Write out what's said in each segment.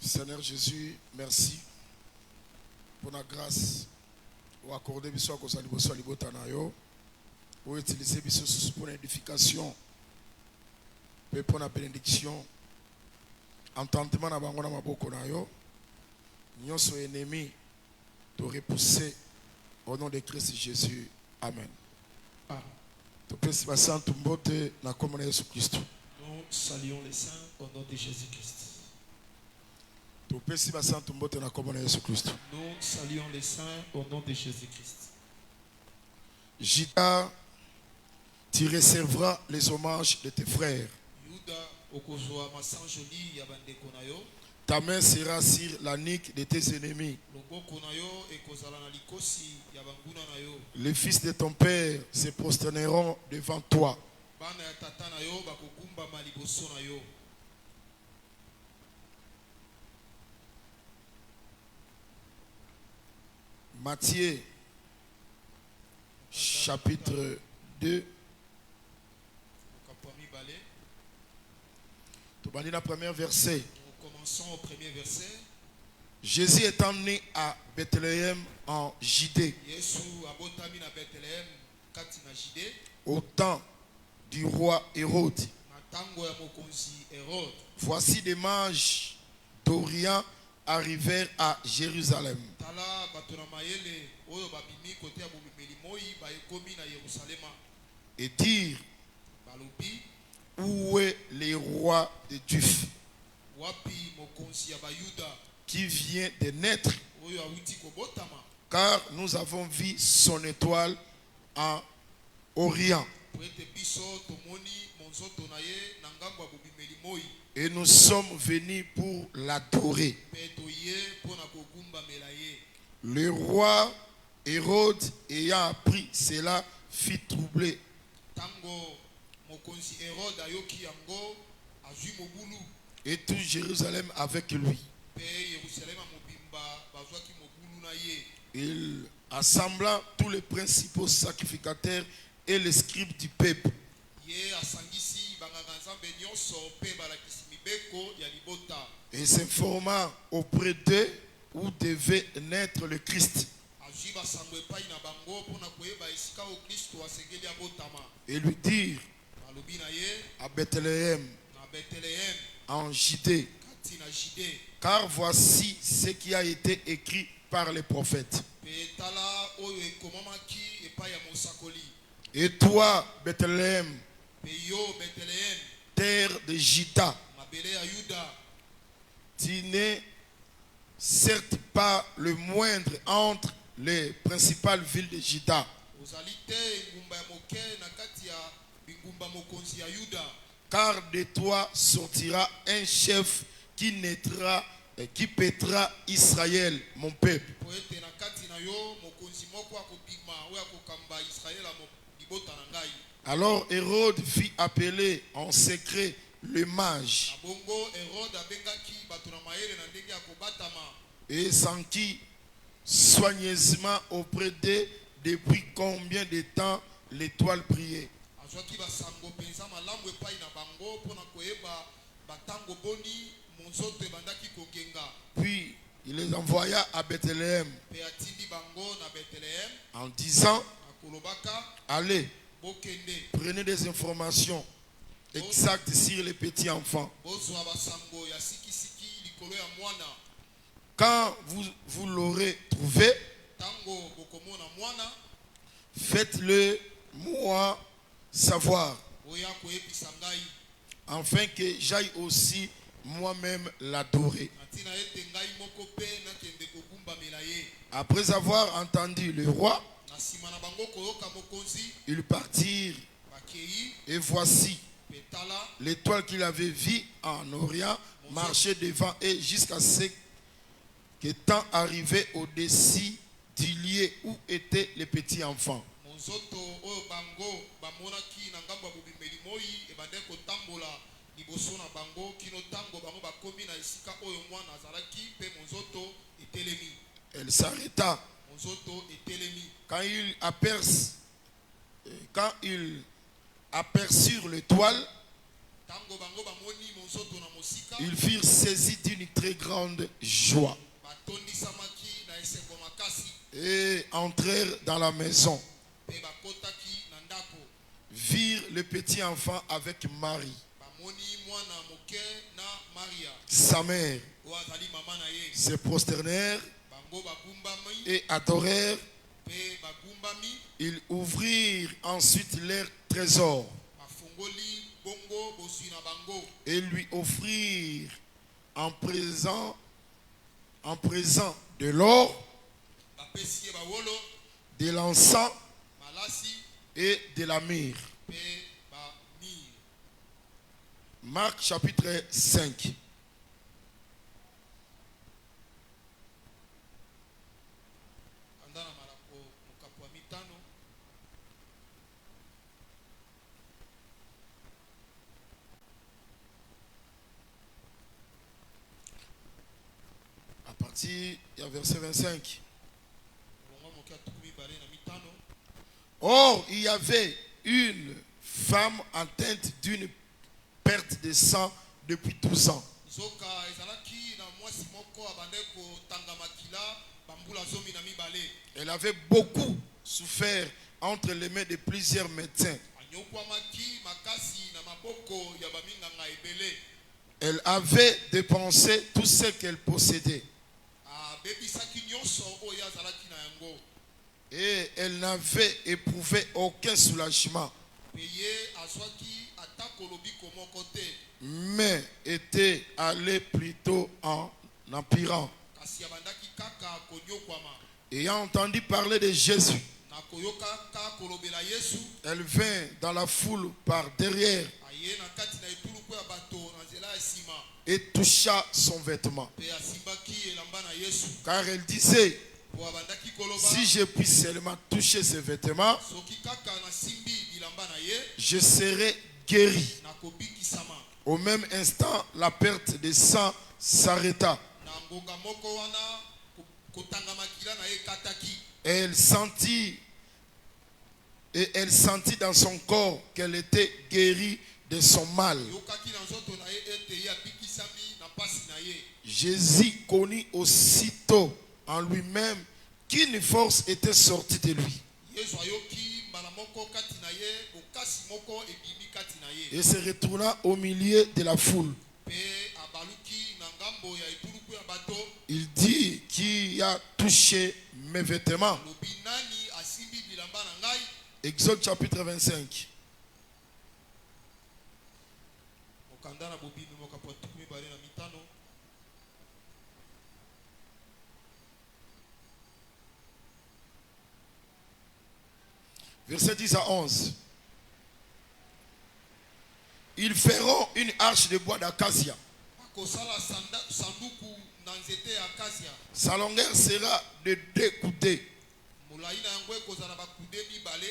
Seigneur Jésus, merci pour la grâce ou accorder biso à cause de libota na yo ou utiliser biso pour l'édification et pour la bénédiction entendement na bango na maboko na yo nyonso ennemi te repousser au nom de Christ Jésus. Amen. Nous saluons les saints au nom de Jésus-Christ. Nous saluons les saints au nom de Jésus-Christ. Judas, tu recevras les hommages de tes frères. Ta main sera sur la nuque de tes ennemis. Les fils de ton père se prosterneront devant toi. Matthieu, chapitre 2. Le premier verset. Nous commençons au premier verset. Jésus étant né à Bethléem en Judée, au temps du roi Hérode, voici des mages d'Orient arrivèrent à Jérusalem et dirent: où est le roi des Juifs qui vient de naître, car nous avons vu son étoile en Orient et nous sommes venus pour l'adorer. Le roi Hérode ayant appris cela fit troubler et tout Jérusalem avec lui. Il assembla tous les principaux sacrificateurs et les scribes du peuple et s'informa auprès d'eux où devait naître le Christ. Et lui dirent: à Bethléem en Judée, car voici ce qui a été écrit par les prophètes. Et toi, Bethléem, terre de Juda, tu n'es certes pas le moindre entre les principales villes de Juda, car de toi sortira un chef qui naîtra et qui paîtra Israël, mon peuple. Alors Hérode fit appeler en secret le mage et s'enquit soigneusement auprès d'eux depuis combien de temps l'étoile brillait. Puis il les envoya à Bethléem en disant: allez, prenez des informations exactes sur les petits enfants. Quand vous l'aurez trouvé, faites-le moi savoir, afin que j'aille aussi moi-même l'adorer. Après avoir entendu le roi, ils partirent, et voici l'étoile qu'il avait vue en Orient marchait devant eux jusqu'à ce qu'étant arrivé au-dessus du lieu où étaient les petits enfants. Elle s'arrêta. Quand ils aperçurent l'étoile, Tango bango bamoni monzoto na mosika. ils furent saisis d'une très grande joie Batondisamaki na esengo makasi. et entrèrent dans la maison, Pe bakotaki na ndako. virent le petit enfant avec Marie, Bamoni mwana moke na Maria. sa mère, O azali mama na ye. se prosternèrent Bango bagumbami. et adorèrent. Pe bagumbami. Ils ouvrirent ensuite leur trésor Bafungoli bongo bosui na bango. et lui offrirent en présent de l'or, Bapesi ye bawolo. de l'encens Malasi. et de la myrrhe. Pe bamir. Marc chapitre 5. Andana malako mokapo wa mitano. À partir, il y a verset 25. Longo moke atukumi bale na mitano. Or, il y avait une femme atteinte d'une perte de sang depuis 12 ans. Zoka ezalaki na mwasi moko abande kotanga makila bambula zomi na mibale. Elle avait beaucoup souffert entre les mains de plusieurs médecins. Anyokwamaki makasi na maboko ya baminganga ebele. Elle avait dépensé tout ce qu'elle possédait. Abebisaki nyonso oyo azalaki na yango. Et elle n'avait éprouvé aucun soulagement, Peye azwaki ata kolobiko moko te. mais était allée plutôt en empirant. Kasi abandaki kaka konyokwama. Ayant entendu parler de Jésus, Na koyoka ka kolobela Yesu. elle vint dans la foule par derrière Aye na kati na etuluku ya bato na nzela ya nsima. et toucha son vêtement. Pe asimbaki elamba na Yesu. Car elle disait, Po abandaki koloba. si je puis seulement toucher ses vêtements, Soki kaka na simbi bilamba na ye. je serai guéri. Na kobikisama. Au même instant, la perte de sang s'arrêta. Na ngonga moko wana kotanga makila na ye kataki. Et elle sentit dans son corps qu'elle était guérie de son mal. Yokaki na nzoto na ye ete ye abikisami na pasi na ye. Jésus connut aussitôt en lui-même qu'une force était sortie de lui Yesu ayoki mbala moko kati na ye okasi moko ebimi kati na ye. et se retourna au milieu de la foule. Pe abaluki na ngambo ya etuluku ya bato. Il dit, qui a touché mes vêtements? Lobi nani asimbi bilamba na ngai. Exode chapitre 25. Mokanda na bobimi mokapo tukumi bale na mitano. Verset 10 à 11. Ils feront une arche de bois d'acacia. Akosala sanduku na nzete ya akasia. Sa longueur sera de 2 coudées Molai na yango ekozala bakude mibale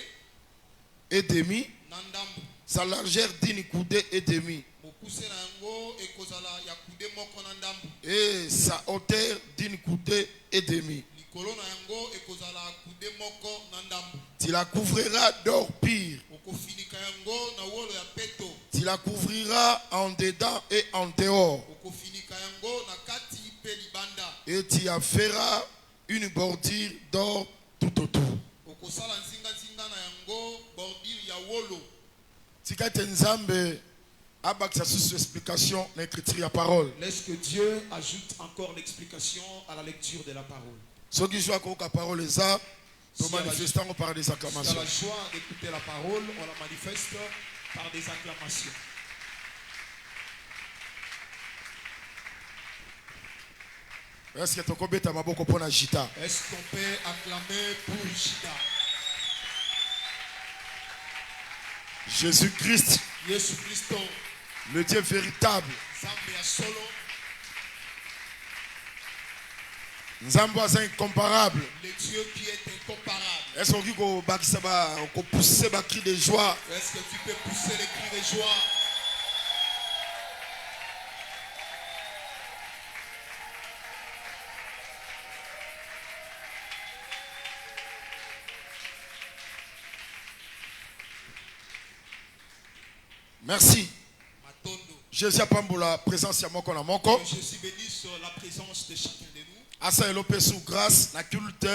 et demi. na ndambu. Sa largeur d'une coudée et demi. Mokuse na yango ekozala ya kude moko na ndambu. Et sa hauteur d'une coudée et demi. Likolo na yango ekozala kude moko na ndambu. Tu la couvriras d'or pur. Okofinika yango na wolo ya peto. Tu la couvriras en dedans et en dehors. Okofinika yango na kati pe libanda. Et tu en feras une bordure d'or tout autour. Okosala nzinga nzinga na yango bordure ya wolo. Tikate nzambe abakisa susu explication na écriture ya parole. Laisse que Dieu ajoute encore l'explication à la lecture de la parole. Soki joa koka parole eza to Si à la- manifestant par des Si à acclamations. la joie d'écouter la parole, on la manifeste par des acclamations. Est-ce que tokobeta maboko pona jita? Est-ce qu'on peut acclamer pour Jida? Jésus-Christ, Yesu Christo, le Dieu véritable, Zambe ya solo, nzambe aza incomparable. le Dieu qui est incomparable. Est-ce qu'on peut bakisa ba ko pousser ba cri de joie? Est-ce que tu peux pousser les cris de joie? Merci. Jésus a pambola présence ya moko na moko. Que Jésus bénisse la présence de chacun de nous. Asa elope sous grâce na culte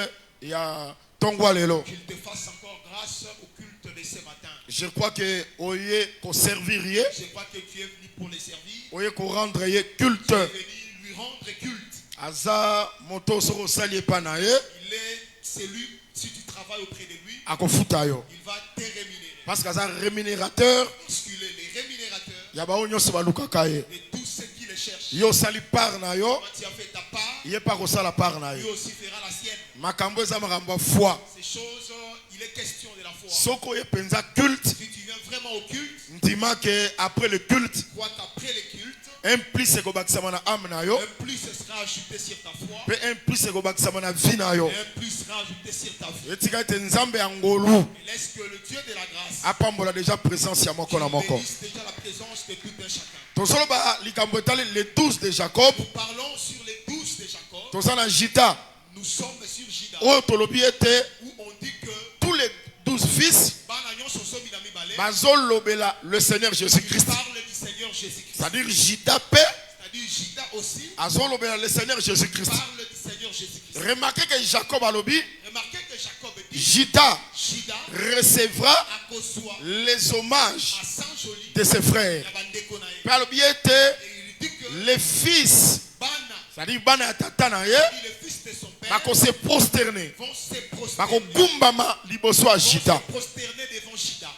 ya tongwa lelo. Qu'il te fasse encore grâce au culte de ce matin. Je crois que oye ko servir ye, Je crois que tu es venu pour les servir. oye ko rendre ye culte. Tu es venu lui rendre culte. Aza moto soko sali pa na ye, Il est celui, si tu travailles auprès de lui, akofuta yo. il va te rémunérer. Parce qu'aza rémunérateur Parce qu'il est le rémunérateur ya ba onyo se balukaka ye. de tous ceux qui le cherchent. Yo sali par na yo, Quand tu as fait ta part, ye pa ko sala par na lui ye. aussi fera la sienne. Makambo eza makambo ya foi. Ces choses, il est question de la foi. Soko ye penza culte, Si tu viens vraiment au culte, ndima que après le culte, crois qu'après le culte, un plus ekobakisama na âme na yo, un plus sera ajouté sur ta foi, pe un plus ekobakisama na vie na yo. et un plus sera ajouté sur ta vie. Etika ete nzambe ya ngolu Et laisse que le Dieu de la grâce apambola déjà présence ya moko na moko. bénisse déjà la présence de tout un chacun. Tozoloba likambo etali les 12 de Jacob, Nous parlons sur les 12 de Jacob. toza na Jita Nous sommes sur Jida, oyo tolobi ete où on dit que tous les 12 fils Bana nyonso somi na mibale, bazolobela le Seigneur il Jésus-Christ. parle du Seigneur Jésus-Christ. C'est-à-dire Jita pe C'est-à-dire Jida aussi azolobela le Seigneur Jésus-Christ. parle du Seigneur Jésus-Christ. Remarquez que Jacob alobi Remarquez que Jacob dit Jita Jida recevra à Kosua les hommages à Saint-Joli de ses frères. ya bandeko na ye. Pe alobi ete Et il dit que les fils, Bana, c'est-à-dire bana ya tata na ye, et les fils de son père bako se prosterner, vont se prosterner, bako gumbama liboso ya vont Jita. se prosterner devant Jida.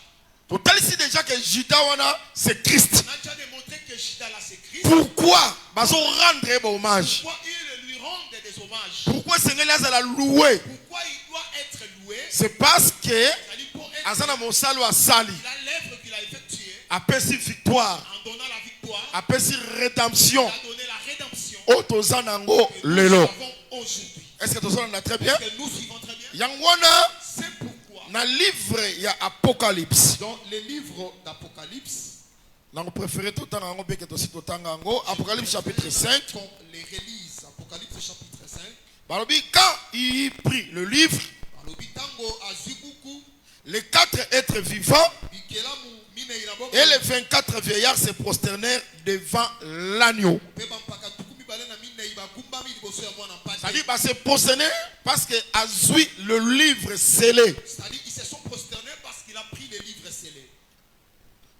Totalisi déjà que Jita wana c'est Christ. On a déjà démontré que Jida là c'est Christ. Pourquoi bazo rendre un hommage? Pourquoi il lui rend des hommages? Pourquoi Seigneur a loué? Pourquoi il doit être loué? C'est parce que C'est-à-dire pour être, Azana Monsalo a sali, il a l'œuvre qu'il a effectuée a perçu victoire, en donnant la victoire, a perçu rédemption. il a donné la rédemption Otozanango que nous lelo. avons aujourd'hui. Est-ce que Tozana très bien? Que nous suivons très bien. Yangwana C'est pourquoi na livre ya Apocalypse. dans les livres d'Apocalypse, Nango préféré totanga ngo beke tosi totanga ngo Apocalypse chapitre 5. qu'on les relise, Apocalypse chapitre 5, Balobi quand il prit le livre, alobi tango azwi buku, les 4 êtres vivants bikelamu minei na bongo, et les 24 vieillards se prosternèrent devant l'agneau. pe bampaka tuku mibale na minei bagumbami liboso ya mwana mpate. C'est-à-dire bah, se prosterner parce que Azui le livre scellé, C'est-à-dire qu'ils se sont prosternés parce qu'il a pris les livres scellés.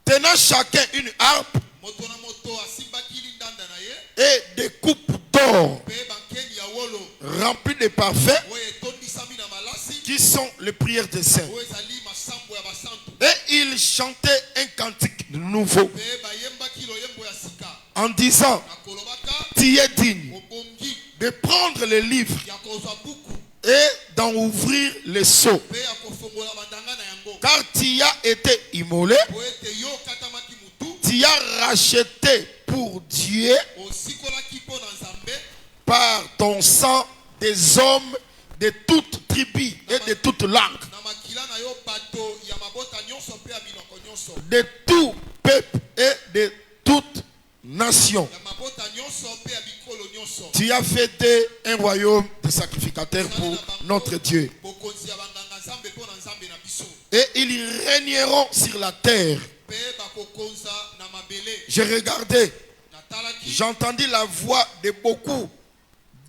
tenant chacun une harpe Moto na moto asimbaki lindanda na ye, et des coupes d'or pe bankeni ya wolo, remplies de parfums oyo etondisami na malasi, qui sont les prières des saints. oyo ezali masambo ya basantu, Et il chantait un cantique nouveau pe bayembaki loyembo ya sika, en disant, na kolobaka tu es digne obongi de prendre les livres ya kozwa buku, et d'en ouvrir les seaux, pe ya kofongola bandanga na yango, car tu as été immolé, po ete yo okatamaki mutu, tu as racheté pour Dieu osikolaki mpo na Nzambe par ton sang des hommes de toute tribu et de toute langue, na makila na yo bato ya mabota nyonso pe ya biloko nyonso, de tout peuple et de toute nation. ya mabota nyonso pe ya bikolo nyonso. Tu as fait un royaume de sacrificateurs pour notre Dieu. Bokonzi ya banganga Nzambe mpo na Nzambe na biso, Et ils régneront sur la terre. pe bakokonza na mabele. J'ai regardé, Natalaki, j'entendis la voix de beaucoup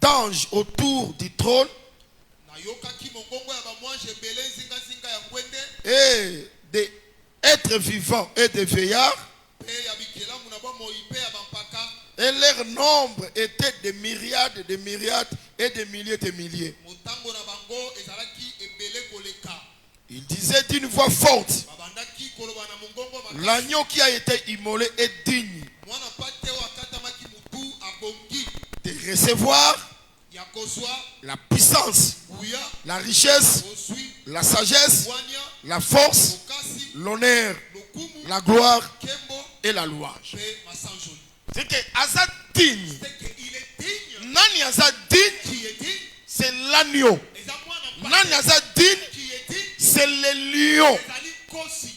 d'anges autour du trône nayokaki mongongo ya bamwange ebele nzinga ya ngwende, et des êtres vivants et des veillards. pe ya bikelamu na bomoi pe ya bampaka. Et leur nombre était de myriades et de milliers de milliers. Motango na bango ezalaki ebele koleka. Il disait d'une voix forte, Babandaki koloba na mongongo makasi, l'agneau qui a été immolé est digne mwana mpate oyo akatamaki mutu abongi de recevoir ya kozwa la puissance, buya, la richesse, ozwi la sagesse, bwania, la force, bokasi, l'honneur, lokumu, la gloire kembo et la louange. pe masanjoli. C'est que Azad digne, C'est qu'il est digne. Nani Azad digne, Qui est digne? c'est l'agneau. Eza mwana Nani mpate. Azad digne, Qui est digne? c'est le lion Ezali kosi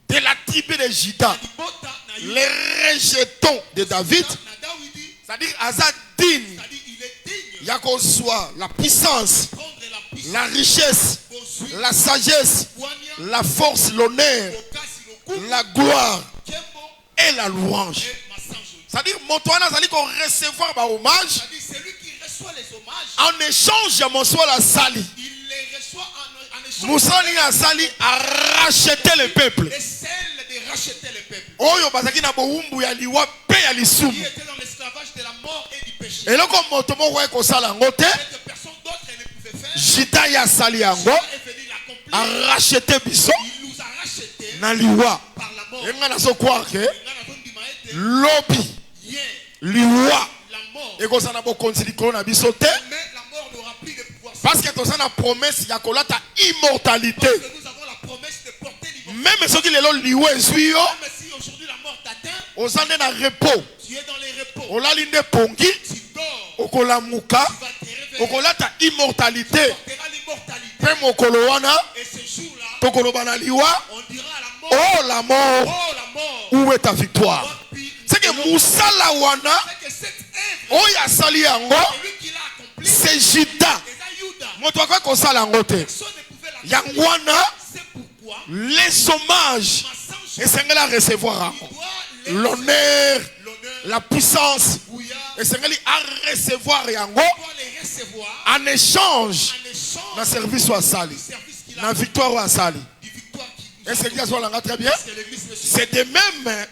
de la tribu de Juda, libota na Yuda. les rejetons de David. Na Dawidi, C'est-à-dire Azad digne, c'est-à-dire il est digne. Yakozwa, la puissance, Prendre la puissance, la richesse, bozwi, la sagesse, bwania, la force, l'honneur, bokasi, lokumu, la gloire kembo, et la louange. et ma sanction. C'est-à-dire, Motoana, ça dit qu'on recevoir un hommage C'est-à-dire, celui qui reçoit les hommages, en échange de mon soir la sali. il les reçoit en échange. Moussani a sali a racheté le peuple. Et celle de racheter le peuple. Oyo bazaki na boumbu ya liwa pe ya lisumu. Qui était dans l'esclavage de la mort et du péché. Et là, comme Motomo ouais ko sala ngote, Et que personne d'autre ne pouvait faire. Jita ya sali yango Dieu est venu l'accomplir. a racheté biso Il nous a rachetés na liwa. par la mort. Et nga na so croire que Nous avons dit, Maëté, lobi hier, liwa la mort. et ko sana bo konti ko na biso te Mais la mort n'aura plus de pouvoir. parce que to sana promesse ya kolata immortalité. Parce que nous avons la promesse de porter l'immortalité. Même ceux qui lelo liwa esuyo, Même si aujourd'hui la mort t'atteint, ozande na repos. tu es dans les repos. Olali nde pongi, Tu dors. okolamuka, Tu vas te réveiller. okolata immortalité. Tu auras l'immortalité. Pe mokolo wana Et ce jour-là, tokoloba na liwa, on dira à la mort, oh la mort, oh la mort. où est ta victoire? Puis, C'est que musala wana c'est que cette œuvre, oyo asali yango celui qui l'a accompli, c'est Jida. c'est Yuda. Moto akoki kosala yango te. Personne ne pouvait l'accomplir. Yango wana C'est pourquoi les hommages ma sanction esengeli arecevoir yango. doit les L'honneur, l'honneur, la puissance bouillard, esengeli arecevoir yango doit les recevoir en échange en échange na service oyo asali, du service qu'il a, na victoire oyo asali. du victoire qu'il nous a Est-ce que azwalanga très bien? Parce que l'église le suit. C'est de même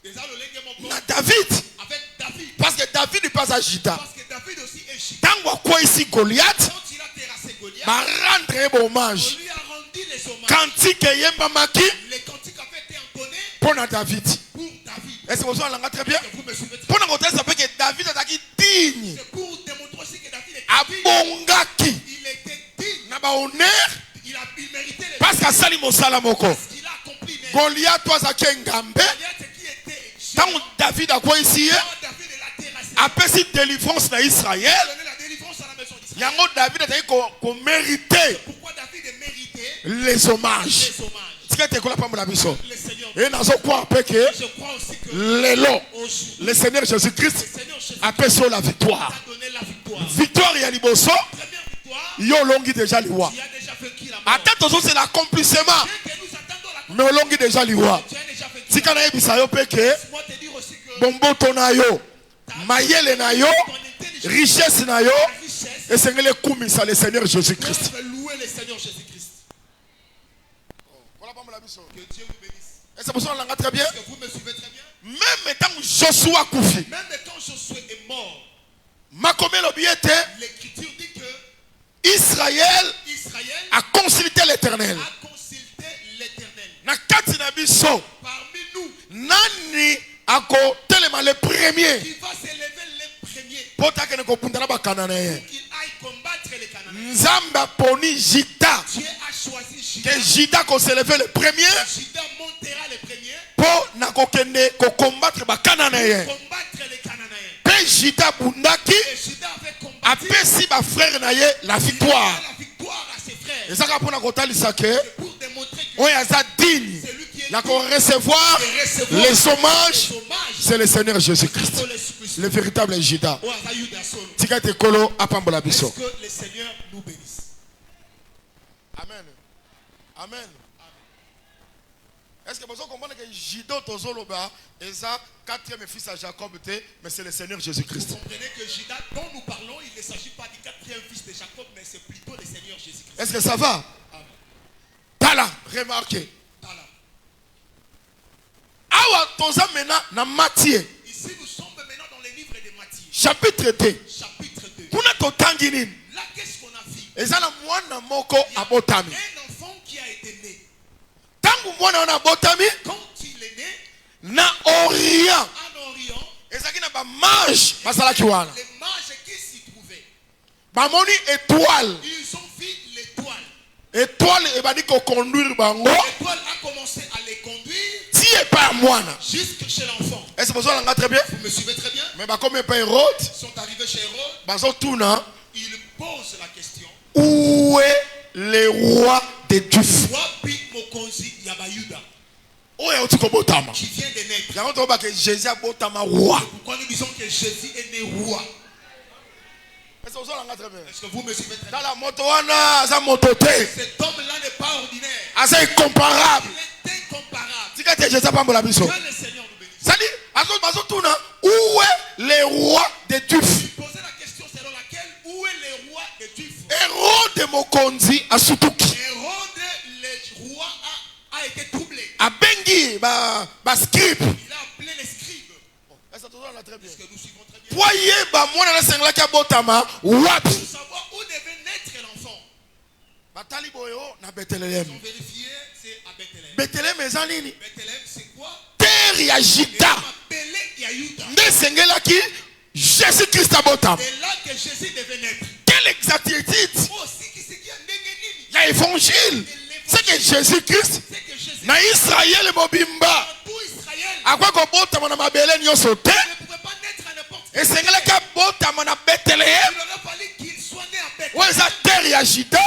Déjà, le lègue mon na David. avec David. Parce que David n'est pas à Jida. Parce que David aussi est chic. Tango akwa ici Goliath, Quand il a terrassé Goliath, ba rendre on hommage. lui a rendu les hommages. Cantique yembamaki Les cantiques avaient été entonnés pour David. pour David. Est-ce que vous avez très bien? Vous me suivez très Pour nous montrer ça peut que David a été digne. C'est pour démontrer aussi que David était digne. Abongaki. Il était digne. Na ba honneur Il méritait les parce que sali mosala moko. parce qu'il a accompli. Mais Goliath toi za kengambe. Goliath qui était Tant géant, David a quoi ici? quand David l'a terrassé, Après cette délivrance na il Israël, a donné la délivrance à la maison d'Israël. yango David a dit qu'on méritait Pourquoi David est mérité les hommages. les hommages? Ce qui était quoi la femme de la mission? Le Seigneur. Et nous avons quoi après que Je crois aussi que l'élo, aujourd'hui, le Seigneur le Jésus-Christ Seigneur Jésus a fait sur la victoire. a donné la victoire. Victoire ya liboso, Première victoire, yo longi déjà liwa. tu as déjà vaincu la mort. Attends, c'est l'accomplissement. Bien que nous attendons la Mais longi déjà liwa. tu as déjà vaincu Si la kana yebisa yo pe que Moi te dire aussi que bomboto na yo, mayele na yo, ton intelligence, richesse na yo, ta richesse, et sengele kumisa le Seigneur Jésus-Christ. doivent louer le Seigneur Jésus-Christ. Que Dieu vous bénisse. Et c'est pour ça qu'on l'a très bien. Est-ce que vous me suivez très bien? Même étant Joshua Koufi, Même quand Josué est mort, Makomé l'obiete, l'Écriture dit que Israël Israël a consulté l'Éternel. a consulté l'Éternel. Na kati na biso, Parmi nous, nani ako telema le premier. qui va s'élever les premiers Pota kene ko puntana ba Cananéen. qu'il aille combattre les Cananéens. Nzamba poni Jita. Dieu a choisi Juda. Que Jida ko s'élever le premier Juda montera les premiers pour na ko kende ko combattre ba Cananéen. combattre les Cananéens. Pe Jida bundaki Et Juda avait combattu apesi ba frère na ye la victoire. la victoire à ses frères. Ezaka pona ko talisa ke C'est pour démontrer que oya za digne. celui qui est La ko recevoir de recevoir les hommages, les hommages c'est le Seigneur Jésus-Christ. pour l'Esprit. Le véritable Jida. Oh, Azaïda Solo. Tika te kolo apambola Est-ce biso. que le Seigneur nous bénisse? Amen. Amen. Est-ce que vous comprenez que Jido Tozoloba est ça quatrième fils à Jacob, mais c'est le Seigneur Vous Jésus-Christ. comprenez que Juda dont nous parlons, il ne s'agit pas du quatrième fils de Jacob, mais c'est plutôt le Seigneur Jésus-Christ. Est-ce que ça va? Amen. Tala, remarquez. Voilà. Awa toza mena na Matthieu, Ici, nous sommes maintenant dans le livre de Matthieu, chapitre 2. chapitre 2. Kuna totangi nini? Là, qu'est-ce qu'on a vu? Ezala mwana moko Il y a abotami. un enfant qui a été né. Tangu mwana wana abotami Quand il est né, na Orient. en Orient, Ezaki na ba mage basalaki wana. les mages qui s'y trouvaient, Bamoni étoile. ils ont vu l'étoile. Étoile ebandi ko conduire bango. L'étoile a commencé à les conduire Tie pa mwana. jusque chez l'enfant. Est-ce que vous avez très bien? Vous me suivez très bien? Mais bah comme pas Hérode, Ils sont arrivés chez Hérode, bah tuna ils posent la question. où est le roi des Juifs? Wapi Mokonzi Yabayuda, Où est Otiko Botama? qui vient de naître. Yango to ba que Jésus a Botama roi. Pourquoi nous disons que Jésus est né roi? Est-ce que vous avez très bien? Est-ce que vous me suivez très Dans bien? la moto wana, sa moto te. Cet homme-là n'est pas ordinaire. Asa incomparable. Il est incomparable. Tika te Jésus pambola biso. Que le Seigneur nous bénisse. Ça dit Où est le roi des Juifs? Il posait la question selon laquelle où est le roi des Juifs? Hérode Mokonzi Asutuki. Hérode, le roi, a été troublé. Abengi scribe. Il a appelé les scribes. Est-ce Est-ce que nous suivons très bien? Voyez, moi na sengla ka botama wapi. Pour savoir où devait naître l'enfant. Batali boyo na Ils Bethléem. ont vérifié, c'est à Bethléem. Bethléem ezanini. Bethléem, c'est quoi? Terre ya Et Juda. appelé Yahuda. Nde sengela ki Jésus Christ abotama. C'est là que Jésus devait naître. Quelle exactitude. Aussi, qui c'est qui a négénini? Ya évangile. C'est que Jésus Christ C'est que Jésus, na Israël mobimba. tout Israël, Akwa ko botama na mabele nyonso te. ne pouvait pas naître à n'importe quel. Esengela ka botama na Bethléem. Il aurait fallu qu'il soit né à Bethléem. Oyo eza terre ya Juda. La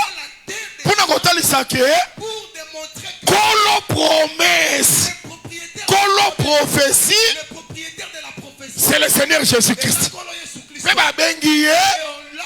terre de Mpona kotalisa ke pour démontrer que kolo promesse, le propriétaire, kolo prophétie, le propriétaire de la prophétie, c'est le Seigneur Jésus c'est Christ. Kolo Jésus-Christ. Mpe babengi ye Et on l'a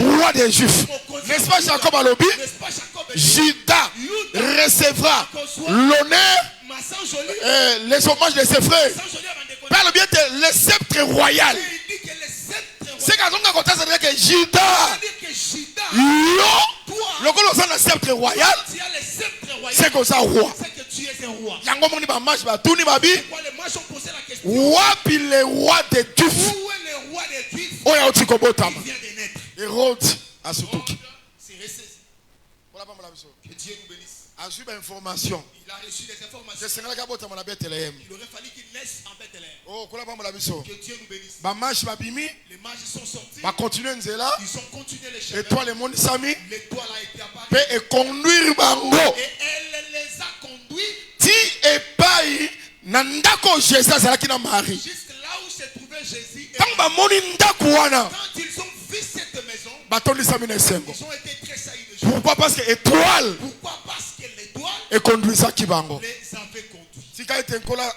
appelé, roi des Juifs. N'est-ce pas Jacob alobi? n'est-ce pas Jacob? Juda recevra l'honneur, Massan Joli, les hommages de ses frères. Massan Joli avant de connaître. Par le bien de le sceptre royal. Il dit que le sceptre C'est quand on a compté, ça veut dire que Juda, c'est-à-dire que Juda, yo, toi, le colo ça le sceptre royal, tu as le sceptre royal, c'est comme ça roi. c'est que tu es un roi. Yango moni ba match ba tuni ba bi, Pourquoi les mages ont posé la question? wapi le roi des Juifs. Où est le roi des Juifs? Oya otiko botama. Il vient de naître. Hérode Asutuki. C'est resté. Que Dieu nous bénisse. A su information. Il a reçu des informations. C'est sengala ka botama na Bethléem. Il aurait fallu qu'il naisse en Bethléem. Oh, kola ba biso. Que Dieu nous bénisse. Ba match ba bimi, Les mages sont sortis. ba continuer nzela, Ils ont continué les chemins. étoile et monde sami, L'étoile a été apparue. pe e conduire bango. Et elle les a conduits Ti epai na ndako Jésus azalaki na Marie. jusque là où se trouvait Jésus. Et Tant ba moni ndako wana, quand ils ont vu cette maison, batondisami na esengo. ils ont été très saillis de joie. Pourquoi? Parce que étoile Pourquoi? Parce que l'étoile ekonduisaki bango. les avait conduits. Tika ete nkola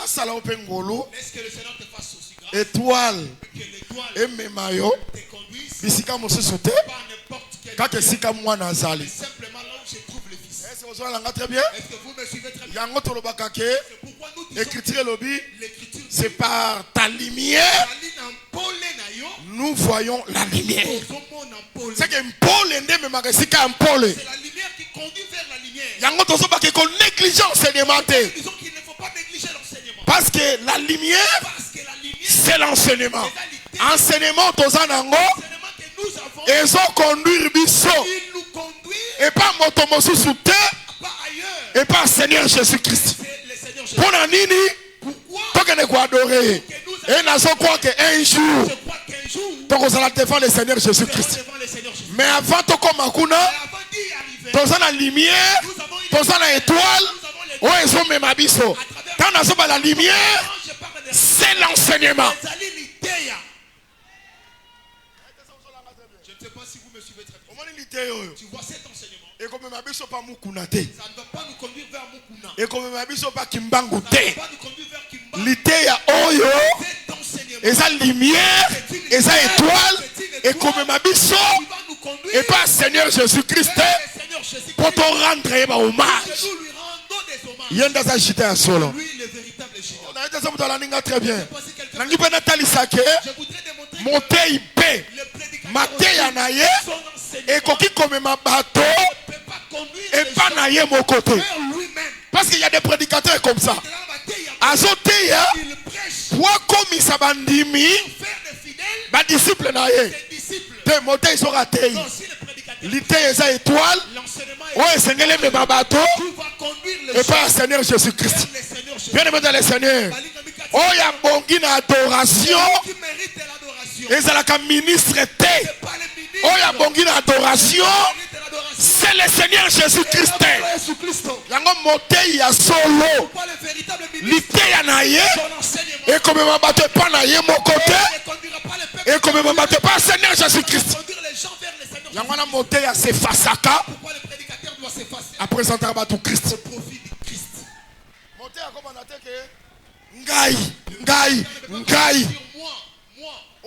asala ope ngolu, Laisse que le Seigneur te fasse aussi grâce. étoile Que l'étoile emema yo te conduise bisika mosusu te pas n'importe quel kaka esika mwana azali. simplement là où se trouve le Fils. Est-ce que vous avez très bien? Est-ce que vous me suivez très bien? Yango tolobaka ke C'est pourquoi nous disons écriture lobi, l'écriture. c'est par ta lumière nous voyons la lumière. C'est que mpole nde memaka esika mpole. C'est la lumière qui conduit vers la lumière. Yango tozobaka ko négligence enseignement te. Disons qu'il ne faut pas négliger l'enseignement. Parce que la lumière Parce que la lumière, c'est l'enseignement. Enseignement toza nango l'enseignement que nous avons, ezo conduire biso il nous conduit et pas moto mosusu te pas ailleurs. et pas Seigneur Jésus-Christ. C'est le Seigneur Jésus. Pona nini Pourquoi? tokende ko adorer et nazo croire que un jour Je crois qu'un jour, tokozala devant le Seigneur nous serons Jésus-Christ. devant le Seigneur Jésus. Mais avant tokoma kuna Mais avant d'y arriver, toza na lumière, nous avons une toza na étoile nous avons les oyo ezomema biso. Quand nazoba la lumière, Quand je parle de c'est l'enseignement. Ezali Litéa. Je ne sais pas si vous me suivez très bien. Omoni lite oyo Tu vois cet enseignement, ekomema biso pa mukuna te, ça ne va pas nous conduire vers Mukuna. ekomema biso pa kimbangu Ça ne te. va pas nous conduire vers Kimba. Lite ya oyo Cet enseignement eza lumière, eza étoile ekomema biso qui va nous conduire et pas Seigneur Jésus-Christ vers le Seigneur Jésus-Christ. pour te rendre ye ba Que hommage. nous lui rendons des hommages. Yenda za jita ya solo. Lui, le véritable Jésus. Na ita sa mutala ninga très bien. Voici quelqu'un. Nangi pe natalisake Je voudrais démontrer que motei pe le prédicateur mateya na ye son enseignement ekoki komema bato ne peut pas conduire les epa gens na ye moko te. vers lui-même. Parce qu'il y a des prédicateurs comme ça. Dans la bataille, Azoteya il prêche po akomisa bandimi pour faire des fidèles badisciple na ye ses disciples. te motei soki atei. Donc si le prédicateur, Lite eza étoile l'enseignement oyo est esengeli emema bato tu vas conduire les gens epa ya Seigneur Jésus-Christ. vers le Seigneur Jésus. Bien aimé dans le Seigneur, Balinga mikati, oyo abongi na adoration qui mérite l'adoration. ezalaka ministre te. C'est pas les ministres Oyo abongi na adoration qui méritent l'adoration. c'est le Seigneur Jésus-Christ. Jésus-Christ. Yango motei ya solo Pas le véritable ministre. liteya na ye Son enseignement ekomema bato epa na ye moko te, ne conduira pas le peuple. ekomema bato epa ya Seigneur Jésus-Christ. Conduire les gens vers le Seigneur. Yango wana motei asefasaka Pourquoi le prédicateur doit s'effacer? apresentaka bato Christ. Au profit du Christ. Motei akomana te ke ngai Sur moi,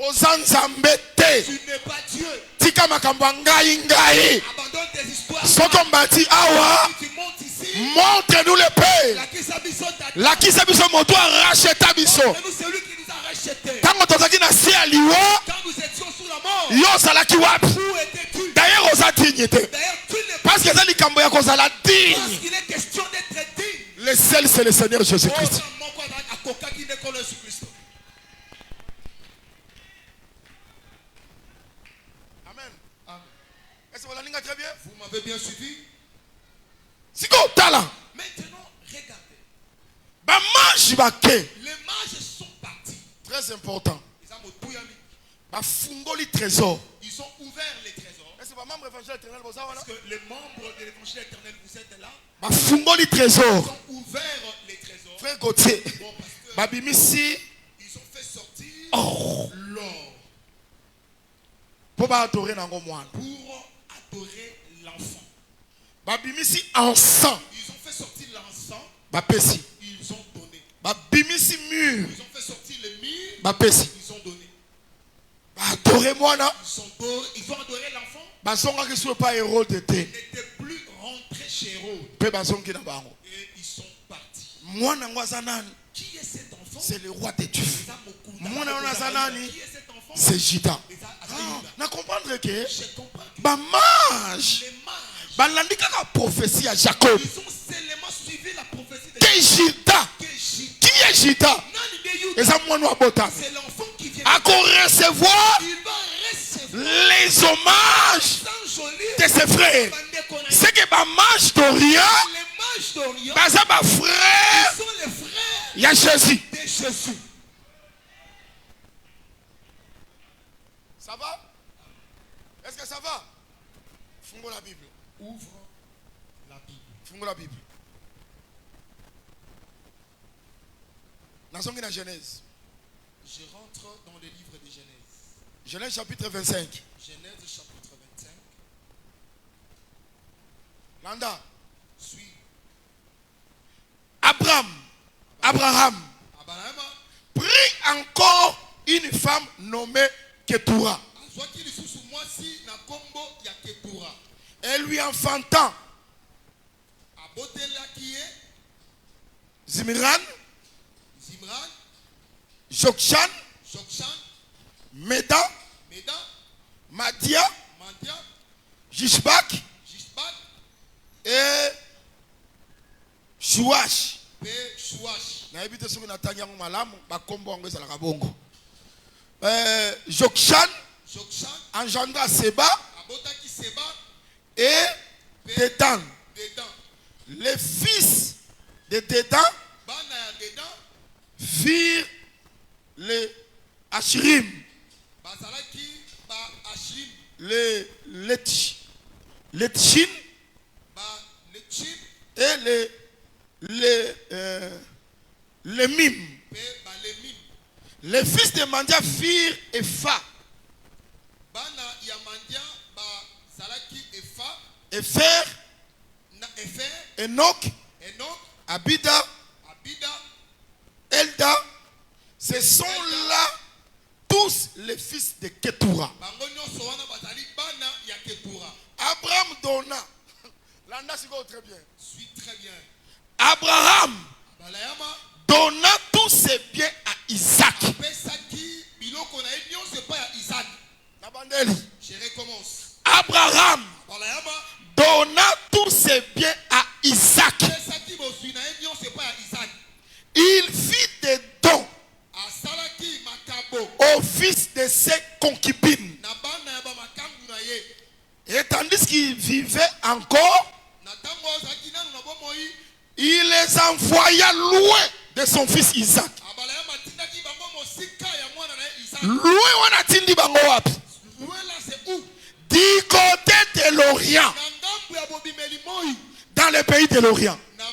oza nzambe te, tu n'es pas Dieu. tika tika makambo ngai ngai. Abandonne tes histoires. Soko mbati awa. Tu montes ici. Montre-nous le Père. La Lakisa biso moto racheta biso. c'est lui qui nous a rachetés. Tango tozaki na se aliwa. Quand nous étions sous la mort. Yo salaki wapi? Où étais-tu? D'ailleurs oza dignité. D'ailleurs, tu n'es pas. Parce que ça likambo ya kozala Parce digne. qu'il est question d'être digne. Le seul c'est le Seigneur Jésus-Christ. Amen. Est-ce que vous l'avez très bien? Vous m'avez bien suivi? Si vous talent. Maintenant, regardez. Ba manche ba ke. Les mages sont partis. Très important. Ils ont Ba fungoli trésor. Ils ont ouvert les trésors. Est-ce que ba membre évangile éternel vous avez là? Parce que les membres de l'évangile éternel, vous êtes là. Ba fungoli trésor. Ils ont ouvert les trésors. Frère Gauthier. Bon, parce que Ba bimisi. ils ont fait sortir Oh. l'or Pour ba adorer nango mwana. pour adorer l'enfant. Ba bimisi encens. Ils ont fait sortir l'encens. Ba pesi. Ils ont donné. Ba bimisi mur. Ils ont fait sortir les murs. Ba pesi. Ils ont donné. Ba adorer mwana. Ils ont adoré l'enfant. Ba songa ki soit pas héros de Ils te. n'étaient plus rentrés chez Hérode. Pe ba songi na bango. Et ils sont partis. Mwana ngwaza nani? Qui est cet enfant? C'est le roi des dieux. Mwana wana za nani? Qui est cet enfant? C'est Judas. Ah, Na comprendre que je comprends que ba mage les mages, ba landi kaka prophétie à Jacob. ils ont seulement suivi la prophétie de Que Judas. Jésus. Qui est Judas? Nani de Judas. Et ça mwana bota. C'est l'enfant qui vient. A qu'on recevoir Il va recevoir les hommages sans joli. de ses frères. C'est que ba mage d'Orient, Les mages d'Orient, ba ça ba ils frère, sont les frères il y a Jésus. de Jésus. Ça va? Est-ce que ça va? Fungo la Bible. Ouvre la Bible. Fungo la Bible. Nasongi na Genèse. Je rentre dans le livre de Genèse. Genèse chapitre 25. Genèse chapitre 25. Landa. Suis. Abraham Abraham. prit encore une femme nommée Ketura. Azwaki lisusu mwasi na kombo ya Ketura. Elle lui enfantant Abotelaki ye Zimran, Zimran, Jokshan, Jokshan, Medan, Medan, Madia, Mandia, Jishbak Jishbak, et Shuash. pe Shuash. Na ebite soki na tangi yango malamu bakombo yango ezalaka bongo. Jokshan Jokshan, engendra Seba abotaki Seba, et Dédan. Dedan. Les fils de Dédan Bana ya Dedan, virent les Ashirim, bazalaki ba Ashim, les Letchin ba Lechim, et les Mim. pe ba Lemim. Les fils de Mandia virent Epha, Bana ya Mandia, ba zalaki Efa, Epher, na Efer, Enoch, Enoch, Abida, Abida, Elda. Ce sont là tous les fils de Ketura. bango nyonso wana bazali bana ya Ketura. Abraham donna. Landa siko très bien. Suis très bien. Abraham Balayama, donna tous ses biens à Isaac. pesaki biloko na ye nyonso epai ya Isaac. Nabandeli. Je recommence. Abraham Balayama, donna tous ses biens à Isaac. pesaki bozwi na ye nyonso epai ya Isaac. Il fit des dons Asalaki makabo aux fils de ses concubines. na bana ya bamakangu na ye. Et tandis qu'il vivait encore, Na ntango ozalaki nanu na bomoi, il les envoya loin de son fils Isaac. Abalayama atindaki bango mosika ya mwana na ye Isaac. Loin wana tindi bango wapi? Loin là c'est où? Du côté de l'Orient, Na ngambo ya bobimeli moi, dans le pays de l'Orient. na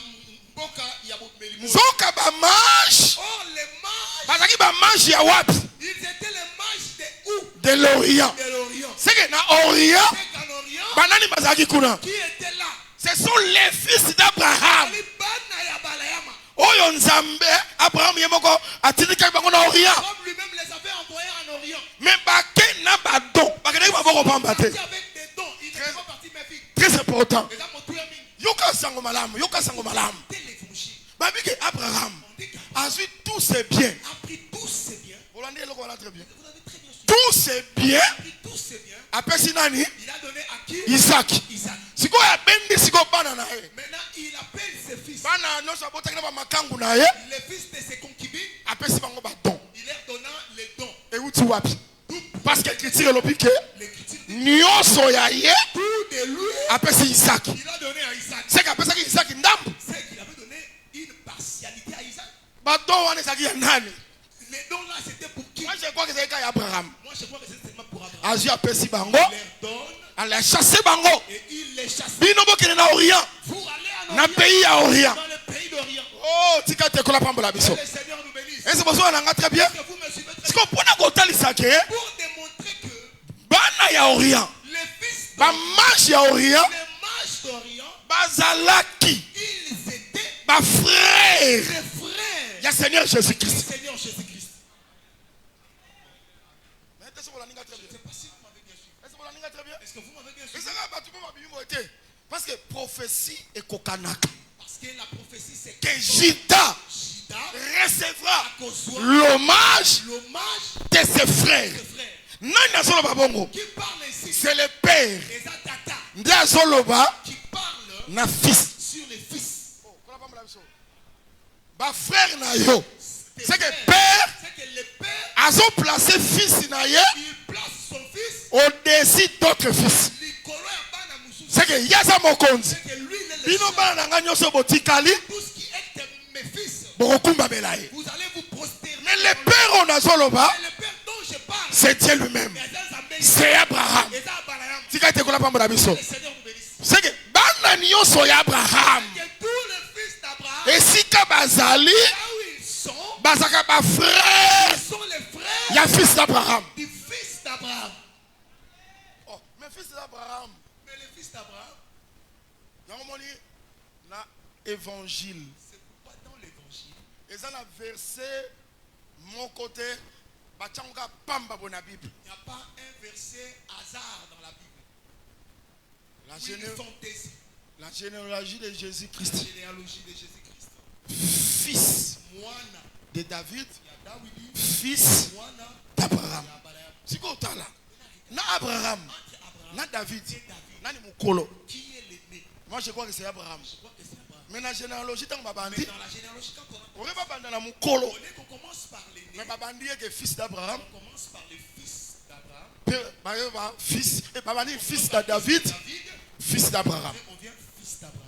mboka ya bobimeli moi. Nzoka ba mange, Oh les mages, bazaki ba mange ya wapi? ils étaient les mages de où? De l'Orient. De l'Orient. C'est que na Orient, C'est qu'en Orient, banani bazaki kuna. qui était là? Ce sont les fils d'Abraham. Ali bana ya Balayama. Oyo nzambe Abraham yemoko atindika bango na Orient. Comme lui-même les avait envoyés en Orient. Mais bake na badon, bakene maboko pamba te. Parti avec des dons. Il n'est pas parti mais vite. Très important. Les hommes ont tué Mine. Yoka sango malamu, yoka sango malamu. Tel l'évangile. Babike Abraham On dit qu'Abraham a vu tous ses biens. a pris tous ses biens. Vous l'avez dit, voilà très bien. Vous avez très bien suivi. Tous ses biens. Il a pris tous ses biens. Après Sinani, Il a donné à qui? Isaac. Isaac. Siko ya bendi siko bana na ye. Maintenant, il appelle ses fils. Bana no sabota kina ba makangu na ye. Les fils de ses concubines, Après si bango ba don. il leur donna les dons. Et où tu wapi? Parce que critique l'opike. L'écriture dit Nyonso ya ye. tout de lui, Après si Isaac. il a donné à Isaac. C'est qu'après ça Isaac ndambu. C'est qu'il avait donné une partialité à Isaac. Ba don wana Isaac ya nani? Les dons là, c'était pour qui? Moi je crois que c'est ka ya Abraham. Moi, je crois que c'est seulement pour Abraham. Azu après si bango. Il leur donne Elle a chassé bango. et il les chasse. Bino bokene na Orient. Pour aller en Na Orient, pays ya Orient. dans le pays d'Orient. Oh, tika te kola pambola Que biso. le Seigneur nous bénisse. Et c'est pour ça qu'on a très bien. Que vous me suivez très Parce bien. qu'on peut pas talisake. Pour démontrer que Bana ya Orient. les fils Ba d'Orient, manche ya Orient. les mages d'Orient, Bazalaki. ils étaient Ba frère. des frères Ya Seigneur du Jésus-Christ. Seigneur Jésus-Christ. Mais est-ce que vous l'avez très Je ne bien? sais pas si vous m'avez bien suivi. Est-ce que vous l'avez très bien? Est-ce que vous m'avez bien Mais suivi? ça va pas tout le monde été. Parce que prophétie est kokanaka. Parce que la prophétie, c'est Que Judas Judas recevra reçoit l'hommage l'hommage de ses frères. des frères. Nani azoloba bongo? Qui parle ici, C'est le père. les Atata, Nde azoloba qui parlent na fils. sur les fils. Ba frère na yo. Des C'est que frères. père C'est que le père, azo placer fils na ye il place son fils, au-dessus d'autres fils. l'icolo ya bana mususu. C'est que yaza mokonzi. C'est que lui, il est le Bino chef. bana na nga nyonso botikali Tout ce qui est mes fils, bokokumba bela ye. vous allez vous prosterner. Mais le père on azoloba, Mais le père dont je parle, c'est Dieu lui-même. c'est C'est Abraham. Abraham. Tika ete kola pambola biso. Le Seigneur nous bénisse. C'est que bana nyonso ya Abraham Que tous les fils d'Abraham, esika bazali là où ils sont, bazaka ba frère ils sont les frères ya fils d'Abraham. du fils d'Abraham. Oh, mais fils d'Abraham. Mais le fils d'Abraham, Yango moni na évangile. c'est pourquoi dans l'évangile, Et ça la verset mon côté bachanga pamba bona Bible. il n'y a pas un verset hasard dans la Bible. La généalogie de Jésus-Christ. La généalogie de Jésus-Christ. Fils Mwana de David, ya Dawidi, fils mwana d'Abraham. ya Abraham. Siko tala. Na Abraham, Entre Abraham na David, et David, nani mukolo. qui est l'aîné? Moi je crois que c'est Abraham. Je crois que c'est Abraham. Mais la généalogie tant Mais babandi, dans la généalogie, quand on on va banda na mukolo. qu'on commence par l'aîné, Mais babandi est que fils d'Abraham, on commence par les fils d'Abraham. fils et babandi fils de David, fils d'Abraham. On vient fils d'Abraham.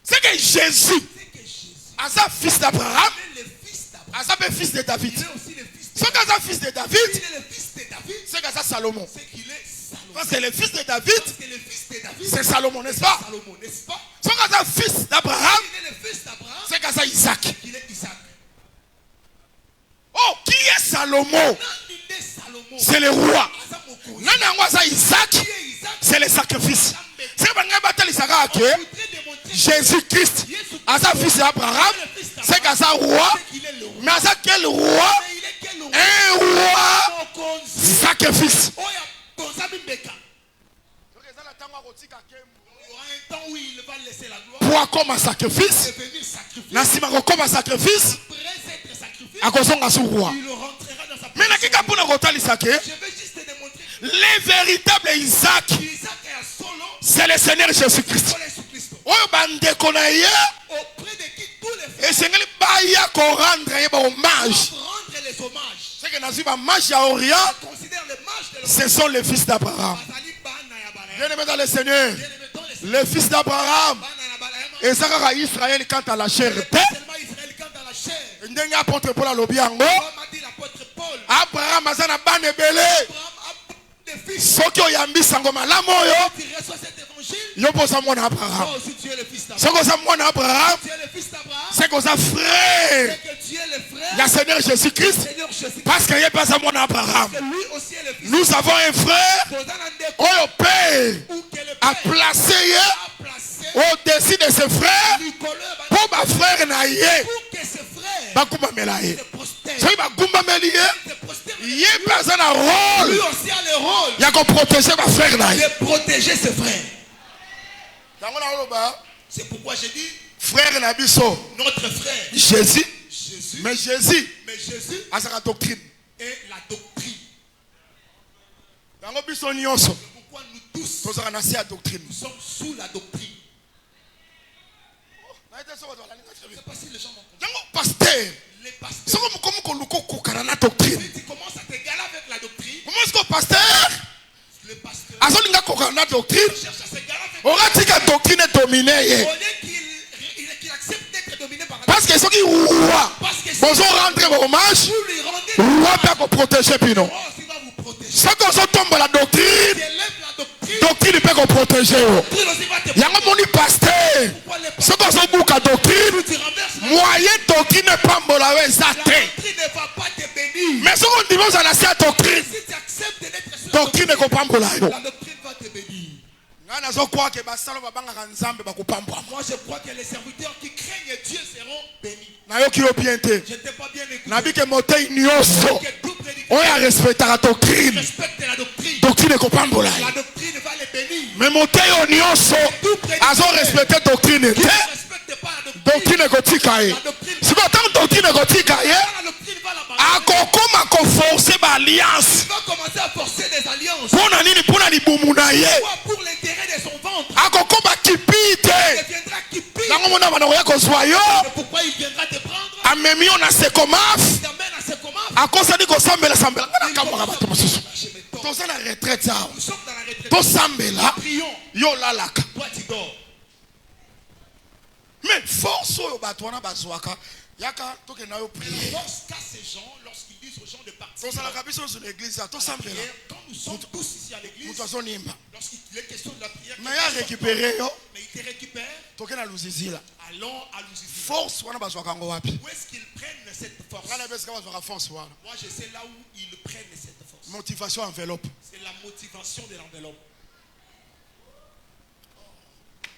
C'est que Jésus, C'est que Jésus Asa fils d'Abraham, est le fils d'Abraham. Asa be fils de David. Il est aussi le fils de Ce qu'Asa fils de Il David, est le fils de David. c'est qu'Asa Salomon. C'est qu'il est Salomon. Parce que le fils de David, Parce que le fils de David, c'est Salomon, n'est-ce pas? Salomon, n'est-ce pas? Ce qu'Asa fils d'Abraham, Il est le fils d'Abraham. c'est qu'Asa Isaac. Qu'il est Isaac. Oh, qui est Salomon? Non, il est Salomon. C'est le roi. Asa Mokosi. Nana Asa Isaac, Qui est Isaac? c'est le sacrifice. C'est que Banga Batal Isaka On Ake, voudrait démontrer Jésus-Christ, Asa fils d'Abraham, c'est qu'Asa roi, qu'il est le roi. mais Asa quel roi? Mais il est quel roi? Un roi Mokonzi. sacrifice. Oya Konzabi Mbeka. Il y aura un temps où il va laisser la gloire Pour comme un sacrifice, et venir sacrifier. Nasima comme un sacrifice, Après être sacrifié, à Kozonga sous roi. il rentrera dans sa Mais na position. kika puna kotali sake, Je veux juste te démontrer le véritable Isaac, qu'Isaac est à solo c'est le Seigneur Jésus-Christ. pour Jésus-Christ. Oyo bandeko na ye, Auprès de qui tous les frères esengeli baya ko rendre ye ba hommage. doivent rendre les hommages. C'est que nazi ba marche ya Orient, On considère les marches de l'homme. ce sont les fils d'Abraham. Bazali bana ya Balaam. Bien-aimé dans le Seigneur, Bien-aimé dans les les fils d'Abraham, bana ya Balaam. et ça à Israël quant à la chair. C'est seulement Israël quand dans la chair. Ndenge apôtre Paul alobi yango, Comme a dit l'apôtre Paul, Abraham azana bana ebele. Abraham a des fils. Soki oyambi sango malamu oyo, Tu reçois cet évangile, yo posa mwana Abraham. toi aussi tu es le fils d'Abraham. Soki oza mwana Abraham, Tu es le fils d'Abraham, c'est koza frère c'est que tu es le frère ya Seigneur du Jésus-Christ, Seigneur Jésus-Christ. parce que ye pasa mwana Abraham. Que lui aussi est le fils Nous avons un frère d'Abraham. oyo père Ou que le a père placé ye a placé au-dessus de ses frères Nicolas pour ba frère na ye pour que ses frères bakumbamela ye. se prostèrent. Soki bakumbameli ye, Se prostèrent Il y a personne à rôle. Lui aussi a le rôle Il y a qu'on protéger ma frère là. de protéger ses frères. Dans mon bas, C'est pourquoi j'ai dit, frère Nabiso, notre frère, Jésus, Jésus, mais Jésus a a sa doctrine. la doctrine. Dans mon biso nyonso, C'est pourquoi nous tous, tous on a la doctrine. nous sommes sous la doctrine. Je ne sais pas si les gens m'ont compris. Dans mon pasteur, Les pasteurs, c'est comme qu'on nous la doctrine. si tu commences à t'égaler avec la doctrine, Comment est-ce que pasteur le pasteur a son la doctrine? cherche à s'égaler avec On a dit que la doctrine est dominée. au lieu qu'il accepte d'être dominé par la Parce que ceux qui roi, Parce que bon sont rentrés au hommage, vous lui rendez roi peut protéger Pino. oh, il va vous protéger. Ceux qui sont tombés la Tu doctrine, élèves la doctrine, doctrine peut protéger. la doctrine aussi va te Il y a un moni pasteur. Pourquoi les Ceux pasteurs, qui sont bouc à doctrine, tu renverses la moyen doctrine n'est pas molawe la zate. doctrine ne va pas te bénir. Mais ceux qui disent à la doctrine, Si tu acceptes d'être sur la doctrine n'est pas molawe. la doctrine va te bénir. Moi je crois que les serviteurs qui craignent Dieu seront bénis. Je n'étais pas bien écouté. Nabi ke moté nyonso, Que tout prédicateur on a respecté la doctrine. respecte la doctrine. Doctrine est pas molawe. La doctrine va les bénir. Mais moté nyonso, azo respecté doctrine. Qui ne respecte pas la doctrine, Doctrine kotika ye. Si ko tant doctrine kotika ye, la doctrine va l'abandonner. akokoma ko forcer ba alliance. Il va commencer à forcer des alliances. Pona nini pona libumu na ye. Pour l'intérêt de son ventre. Akokoma Il kipite. deviendra qui pire. Nango mona bana ko kozwa yo. Pourquoi il viendra te prendre? Amemi on a se komaf. Il t'amène à ce comment? Akosa di ko sambela sambela. Ngana Il kamwa commence bato à mosusu. chez mes torts. Toza na retraite ça. Nous sommes dans la retraite. To sambela. Prions. Yo lalaka. Toi tu dors. Mais force oyo bato wana bazwaka. Yaka toke na yo Mais prier. la force qu'a ces gens lorsqu'ils disent aux gens de partir. Tosalaka biso sur l'église ça. To à la sambela. prière, quand nous sommes tous ici à l'église, Mutu azonimba. lorsqu'il est question de la prière, Mais ya récupérer yo. mais il te récupère, Toke na luzizi la. allons à Louisiane. Force wana bazwaka ngo wapi? Où est-ce qu'ils prennent cette force? Ngana beska bazwaka force wana. Moi, je sais là où ils prennent cette force. Motivation enveloppe. C'est la motivation de l'enveloppe.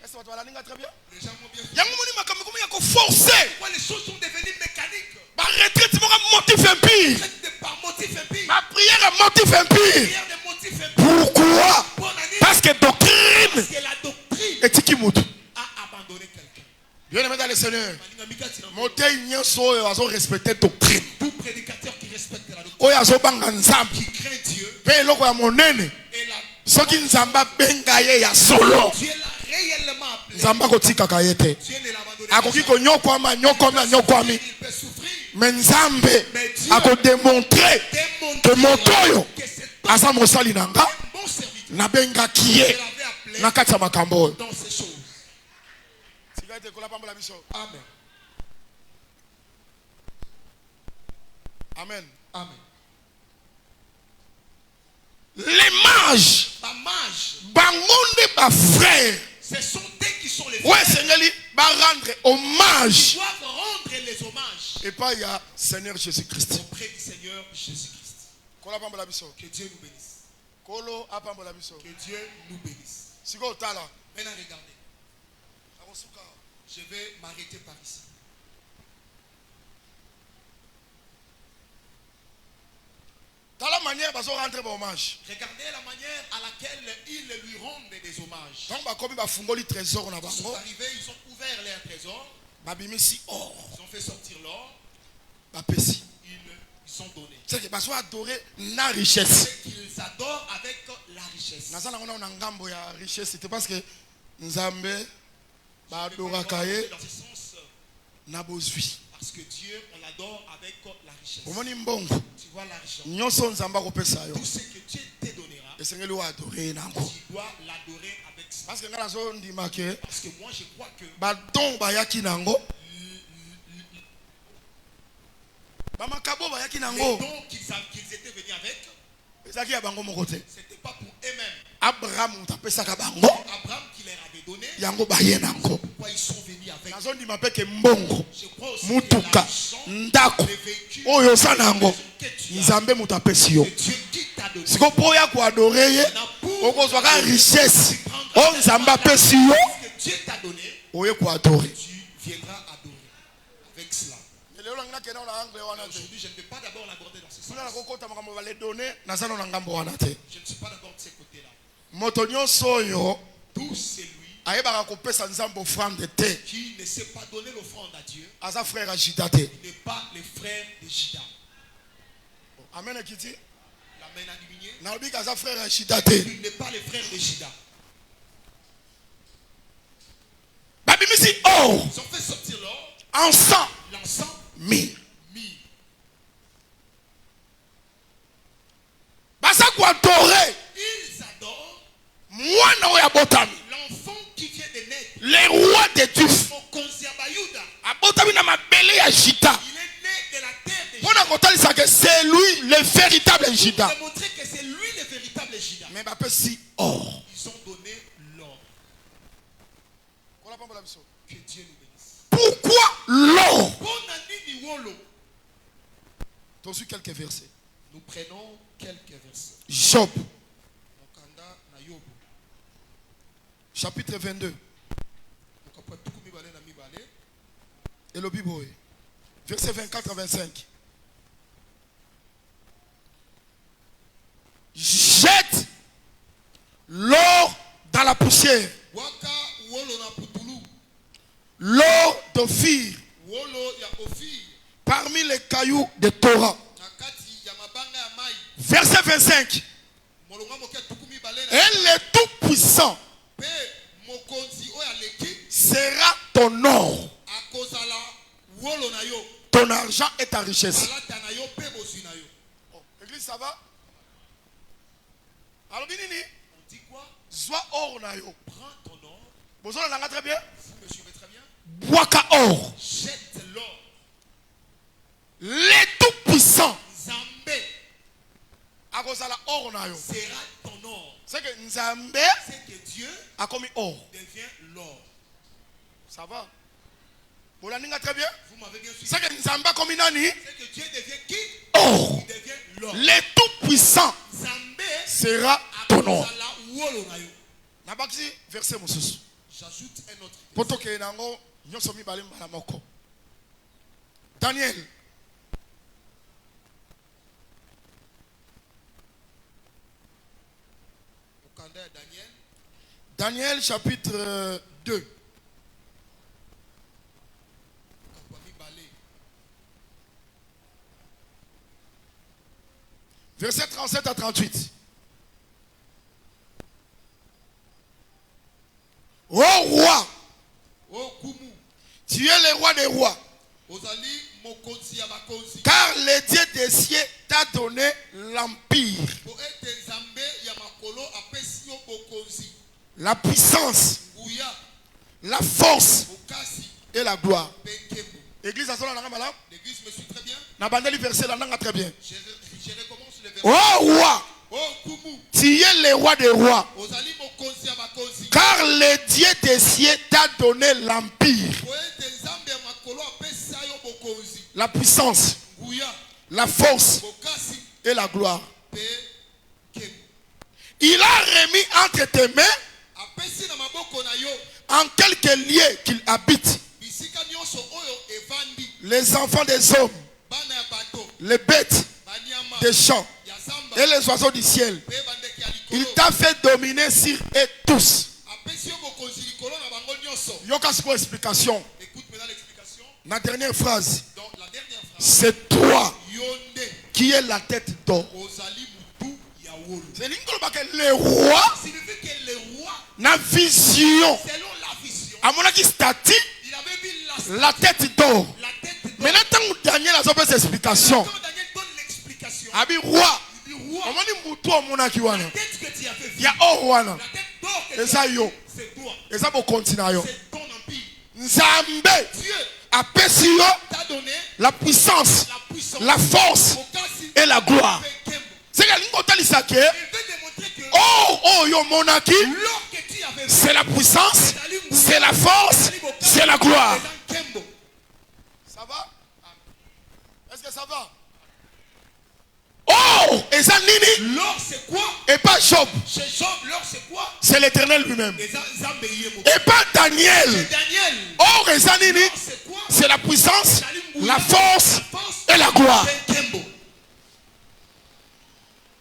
Est-ce que tu vas la ligne très bien? Les gens m'ont bien fait. Yango moni makambo comme yako forcer. Pourquoi les choses sont devenues mécaniques? Ba retraite mo motif impie. Faites par motif impie. Ma prière est motif impie. Prière de motif impie. Pourquoi? Bonne année. Parce que Parce doctrine que la doctrine est qui mutu. a abandonné quelqu'un. Bien aimé dans le Seigneur. Maninga Mika Tiranga. Moté nyonso oyo azo respecter doctrine. Tout prédicateur qui respecte la doctrine, Oyo azo banga nzambe. qui craint Dieu, Pe eloko ya monene. et la Soki nzamba benga ye ya solo. Dieu l'a réellement appelé. Nzamba kotikaka ye te. Dieu ne l'a abandonné. Akoki konyokwama nyokwami. Il peut souffrir. Mais nzambe akodemontre que moto oyo Que c'est aza mosali na nga un bon serviteur. nabengaki Je ye l'avais appelé na kati ya makambo oyo. dans ces choses. Amen. Amen. Amen. Les mages Ma mage, bangonde bafrère ce sont eux qui sont les oyo frères. esengeli barendre hommage Ils doivent rendre les hommages epai ya Seigneur Jésus-Christ. auprès du Seigneur Jésus-Christ. Kolo apambola biso. Que Dieu nous bénisse. Kolo apambola biso. Que Dieu nous bénisse. Sikoyo otala Maintenant, regardez. akosuka Je vais m'arrêter par ici. tala manière bazo rendre ba hommage. Regardez la manière à laquelle ils lui rendent des hommages. Ntango bakomi bafungoli trésor na Ils sont bango arrivés, ils ont ouvert leur trésor, babimisi or ils ont fait sortir l'or, bapesi. ils sont donnés. C'est que bazo adorer na richesse. C'est qu'ils adorent avec la richesse. naza nango na ngambo ya richesse c'était parce que nzambe badoraka Dans ye ce sens, na bozwi. parce que Dieu, on l'adore avec la richesse. omoni mbongo Tu vois l'argent. nyonso nzambe akopesa yo Tout ce que Dieu te donnera, esengeli oadore ye nango. tu dois l'adorer avec ça. parce que ngai nazondima ke Parce que moi, je crois que badon bayaki nango bamakabo bayaki les nango dons qu'ils étaient venus avec, ezalaki ya bango moko te. c'était pas pour eux-mêmes. abraham moto apesaka bango Abraham qui leur avait donné, yango baye nango. pourquoi ils sont venus avec. nazondima mpe ke mbongo Je crois aussi mutuka que l'argent, ndako les véhicules, oyo oza nango que tu as, nzambe moto apesi yo. c'est Dieu qui t'a donné. siko mpo oya koadore ye okozwaka richesse oyo nzambe apesi yo Ce que Dieu t'a donné, oye koadore. tu viendras adorer avec cela. Aujourd'hui, je ne vais pas d'abord l'aborder dans ce sens. Je ne suis pas d'abord de ces côtés-là. Tout celui qui ne sait pas donner l'offrande à Dieu, il n'est pas le frère de Judas. Amen. L'amen adivinier. Il Il n'est pas le frère de Judas. Ils ont fait sortir l'or, l'encens, mi. Ils adorent l'enfant qui vient de naître. Le roi de Dieu. Il est né de la terre de Juda. C'est lui le véritable Judas. Pour montrer que c'est lui le véritable Judas. Mais si or. Ils ont donné l'or. Que Dieu nous bénisse. Pourquoi l'or? Tu as su quelques versets. Nous prenons quelques versets. Job. Chapitre 22. Et le Bible. Verset 24 à 25. Jette l'or dans la poussière. L'or d'Ophir parmi les cailloux de Torah. Verset 25. Et le Tout-Puissant sera ton or, ton argent et ta richesse. Église, ça va? Alors, on dit quoi? Sois or na yo. Prends ton or. Vous me très bien? Vous me suivez très bien? Boaka or. Jette l'or. Les Tout-Puissants Nzambe sera ton or. C'est que Nzambe C'est que Dieu a commis or. devient l'or. Ça va? Vous l'avez très bien? Vous m'avez bien suivi. C'est que Nzambe a commis nani? C'est que Dieu devient qui? Or. Il devient l'or. Les Tout-Puissants Nzambe sera ton or. J'ajoute Verset Moussous. un autre. Poto ke nango nyoso mi balim bala moko. Daniel. Daniel. Daniel chapitre 2. Verset 37 à 38. Ô roi, tu es le roi des rois. Car le Dieu des cieux t'a donné l'empire, la puissance, la force et la gloire. Église, à cela, l'église me suit très bien. verset là, très bien. Je recommence le verset. Ô roi, tu es le roi des rois. Car le Dieu des cieux t'a donné l'empire, la puissance, la force et la gloire. Il a remis entre tes mains en quelques lieux qu'il habite les enfants des hommes, les bêtes des champs et les oiseaux du ciel. Il t'a fait dominer sur eux tous. Yokasko explication. Écoute maintenant l'explication. La dernière phrase. Donc la dernière phrase. C'est toi qui es la tête d'or. C'est le roi. Signifie que le roi, La vision. selon la vision, À mon avis, statique. il avait vu La tête d'or. la tête d'or. Maintenant, tant que Daniel a fait cette explication. Quand Daniel donne l'explication, Abi roi. il dit roi, On m'a dit moutou mon akiwana. la tête que tu as fait Il y a or wana. la tête d'or que Et tu ça as yo. fait, c'est toi. Et ça pour continuer. C'est ton empire. Nzambe Dieu a perçu t'a donné la puissance, la puissance, la force et la gloire. C'est que il veut démontrer que oh yo monaki, l'or que tu avais fait, c'est la puissance, c'est la force, c'est la gloire. Ça va? Est-ce que ça va? Oh, et ça nini? l'or c'est quoi? Et pas Job, Chez Job, l'or c'est quoi? c'est l'Éternel lui-même. Les Zambéiers. Et pas Daniel. Daniel, Oh, et ça nini? l'or c'est quoi? C'est la puissance, la force et la gloire.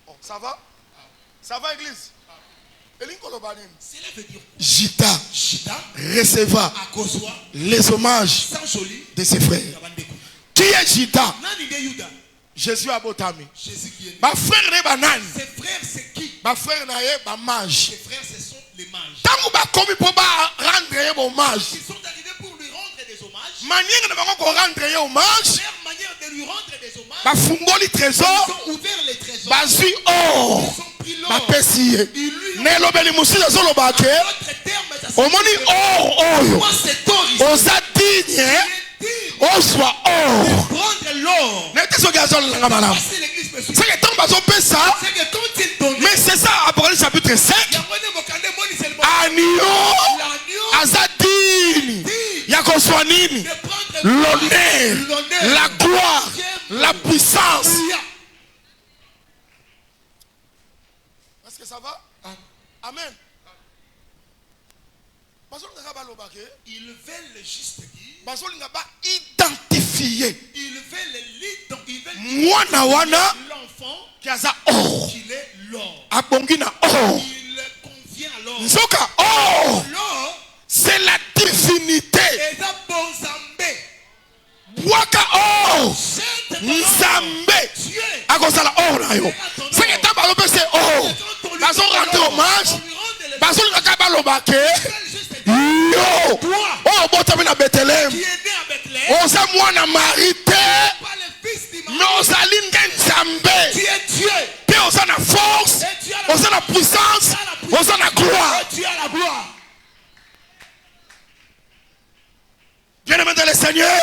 Oh, ça va? Ça va, église? Cela veut dire Jita recevra les hommages de ses frères. Qui est Jita? Jésus a botami. Ma frère n'est pas nan. Ses frères, c'est qui? Ma frère n'est pas mage. Ses frères, ce sont les mages. Tant que vous commis pour rendre hommage. Ils sont arrivés pour lui rendre des hommages. Manière de rendre hommage. Leur manière de lui rendre des hommages. Ma fungoli trésor. Ils ont ouvert les trésors. Bazui or. Ils ont pris l'or. Ma pessie. Ne lobeli musila zolo bake. Notre terme, Au moni or. moi c'est or ici. Osa digne. On soit or. Prendre l'or. N'était ce gazon là madame. Si l'église me suit. C'est que tant bazo pesa. C'est que quand il donne. Mais c'est ça Apocalypse chapitre 5. Agneau. L'agneau. Azadini. Yakoswanini. L'honneur. La gloire. La puissance. Est-ce que ça va? Amen. Ils veulent juste dire. Identifier. Ils veulent l'enfant qui a or. qu'il est l'or. Abongina or. Il convient à l'or. Nzoka or. L'or, c'est la divinité. et ça bon Zambé. Waka or. Nzambe. Dieu. Akosala or na yo. C'est que tant bazo pese or. Bazo rendre hommage. Bazo ngaka balobake. Yo. Oh botami na Bethléem. Qui est né à Bethléem. Oza mwana marité. Pas le fils d'Immanuel. Mais ozali nde Nzambe. Tu es Dieu. Pe oza na force. Oza na puissance. Oza na gloire. Tu as la gloire. Bien-aimé dans le Seigneur.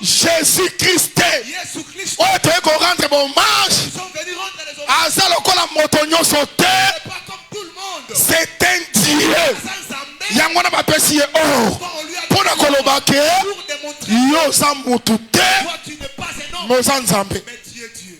Jésus-Christ. Jésus-Christ. Oh, tu es qu'on rendre bon hommage. Ils sont venus rendre les hommages. Aza lokola motonyo sauté. C'est pas comme tout le monde. C'est un Dieu. Sans Zambé. Yangwana bapesi ye or. Pona kolobake. Pour démontrer Yo za mutu te. toi tu n'es pas un homme. Moza Nzambe. Mais tu es Dieu.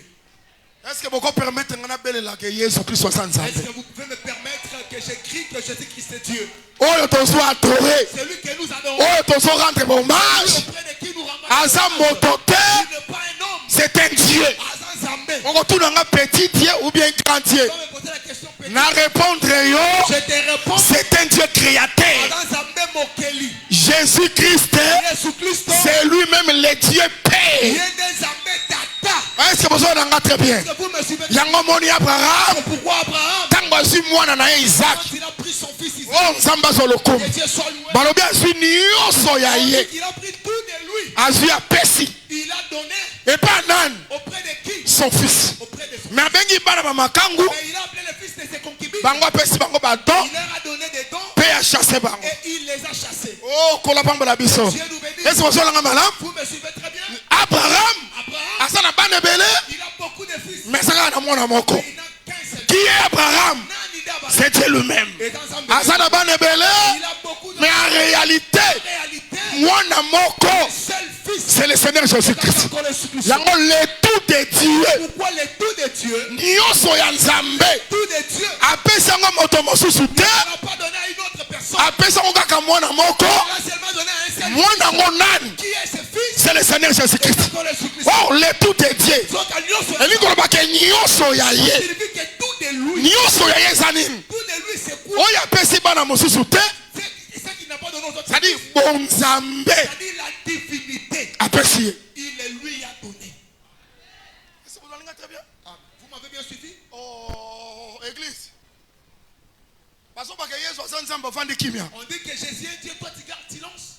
Est-ce que vous pouvez permettre ngana belela que Jésus Christ soit sans Nzambe? Est-ce que vous pouvez me permettre que j'écris que Jésus-Christ est Dieu? Oyo tozo adoré. Celui que nous adorons. Oyo tozo rendre bon hommage. Auprès de qui nous ramassons. Aza moto te. Il n'est pas un homme. C'est un Dieu. Azan Zambé. On retourne un petit Dieu ou bien grand Dieu. On me poser la question petit. Na répondre yo. Je te réponds. C'est un Dieu créateur. Azan Zambé Mokeli. Jésus-Christ. Jésus-Christ. C'est lui-même le Dieu Père. Il est des Zambé Tata. Est-ce que vous avez très bien? Est-ce que vous me suivez? Yango moni Abraham. Pourquoi Abraham? Tango azu mwana na Isaac. Quand il a pris son fils Isaac. Oh nzamba zolokum. Et Dieu soit loué. Balobi azu nyonso ya ye. Il a pris tout de lui. Azu apesi. Il a donné. Et pas nan. Auprès de qui? Son fils. Auprès de son Mais abengi bana mamakangu. Mais il a appelé le fils de ses concubines. Bango apesi bango badon. Il leur a donné des dons. Pe a chassé bango. Et il les a chassés. Oh kola pambola biso. Dieu nous bénit. Est-ce que vous avez malam? Vous me suivez très bien. Abraham. Abraham, Asana bana belé. il a beaucoup de fils. Mais ça na mwana moko. Mais il n'a qu'un seul. Qui est Abraham? Nani d'Abraham. C'est Dieu lui-même. Et dans sa maison, Asana bana belé. il a beaucoup de Mais en réalité, En réalité, mwana moko. le seul fils. C'est le Seigneur Jésus-Christ. Encore le Jésus-Christ. Yango le tout de Dieu. Pourquoi le tout de Dieu? Nyonso ya Nzambe. Tout de Dieu. Apesi yango moto mosusu te. Il n'a pas donné à une autre personne. Apesi yango kaka mwana moko. Il a seulement donné à un seul Mwana yango nani? qui est ce fils. C'est le Seigneur Jésus-Christ. Encore le Jésus-Christ. Oh, le tout de Dieu. Donc, à Nyonso, Elingi kolobaka nyonso ya il ye. signifie que tout de lui. Nyonso ya ye eza nini? Tout de lui, c'est quoi? Oyo apesi bana mosusu te. C'est ça qu'il n'a pas donné aux autres. C'est-à-dire bonzambe. C'est-à-dire la divinité. Apesi ye. Il le lui a donné. Est-ce que vous allez très bien? Vous m'avez bien suivi? Oh, église. Parce que Yesu aza Nzambe avandi kimia. On dit que Jésus est Dieu, toi tu gardes silence.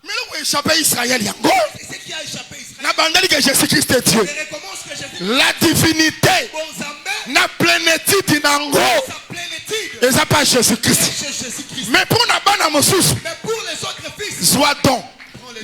Mais là où échappé Israël yango. C'est ce qui a échappé Israël. Na bandali que Jésus-Christ est Dieu. Je recommence que Jésus La divinité. bon Zambé, Na plénitude nango. sa plénitude. Eza pas Jésus-Christ. C'est Jésus-Christ. Mais pour na bana mosusu. Mais pour les autres fils, Soit donc.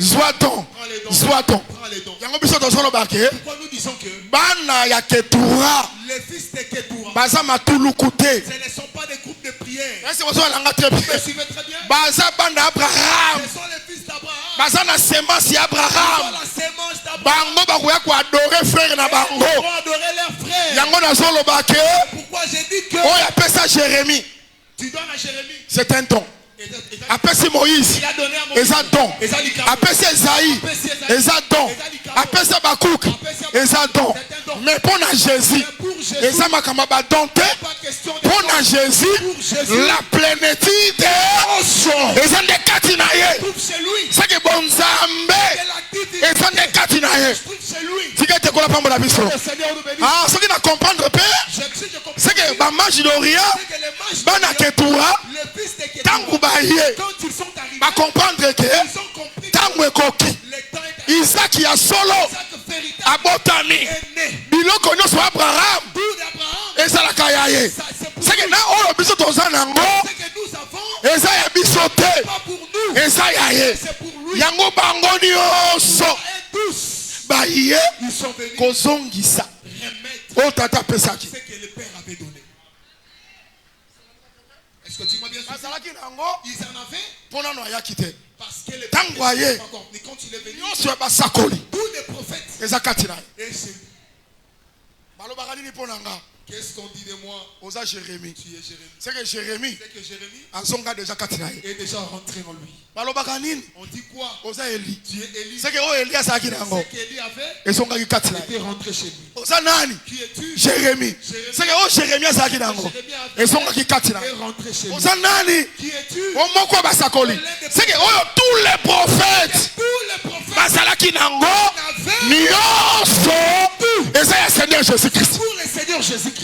Soit donc. Soit donc. prends les dons. Yango biso tozolo bake. Pourquoi nous disons que Bana ya Ketura. les fils de Ketura, Baza matulu kute. ce ne sont pas des groupes de prière. Est-ce que vous avez la très Vous me bien? suivez très bien? Baza bana Abraham. Ce sont les fils d'Abraham. Baza na semence ya Ce sont Abraham. la sémence d'Abraham. Bango bakoya ko adorer frère na Ils bango. vont adorer leurs frères. Yango nazolo bake. Pourquoi j'ai dit que Oyo apesa Jérémie. tu donnes à Jérémie C'est un don. et un apesi Moïse Il a donné à Moïse. eza don Eza likambo. apesi Esaïe eza don apesi Bakuk eza don mais pour na Jésus eza makambo badon te Pas question de pour na Jésus la plénitude eza nde kati na ye trouve chez lui. seke bonzambe Et la divinité eza nde kati na ye trouve chez lui. tika ete kola pambola biso Le Seigneur nous bénisse. ah soki na comprendre pe Je comprends. seke bamaji doria C'est que les mages bana ketura le fils de Kétura, tangu baye quand ils sont arrivés, bakomprendre ke ils ont compris que tangu ekoki le temps est arrivé. Isaki ya solo Isaac véritable abotami est né. biloko nyonso Abraham Tout d'Abraham. ezalaka ya ye Ça, c'est pour seke nous. na oyo biso toza nango Ce que nous avons, eza ya biso te pas pour nous, eza ya ye c'est pour lui. yango bango nyonso Et tous, baye ils sont venus kozongisa remettre oyo tata apesaki ce que le Père avait donné. Est-ce que tu m'as bien suivi? azalaki nango Ils en avaient mpo nano ayaki te parce que le Tango aye. Père mais quand il est venu, nyonso ya basakoli tous les prophètes, eza kati na ye et c'est lui. balobaka nini mpo na nga Qu'est-ce qu'on dit de moi? oza Jérémie Tu es Jérémie. seke Jérémie C'est que Jérémie azonga deja kati na ye est déjà rentré en lui. balobaka nini On dit quoi? oza Eli Tu es Élie. seke oyo Eli azalaki nango Ce qu'Élie avait ezongaki kati na ye était rentré chez lui. oza nani Qui es-tu? Jérémie seke oyo Jérémie azalaki nango Jérémie avait ezongaki kati na est ye rentré chez lui. oza nani Qui es-tu? o moko ya basakoli seke oyo tous les prophètes Tous les prophètes bazalaki nango avaient nyonso eza ya Seigneur Jésus Christ pour le Seigneur Jésus-Christ.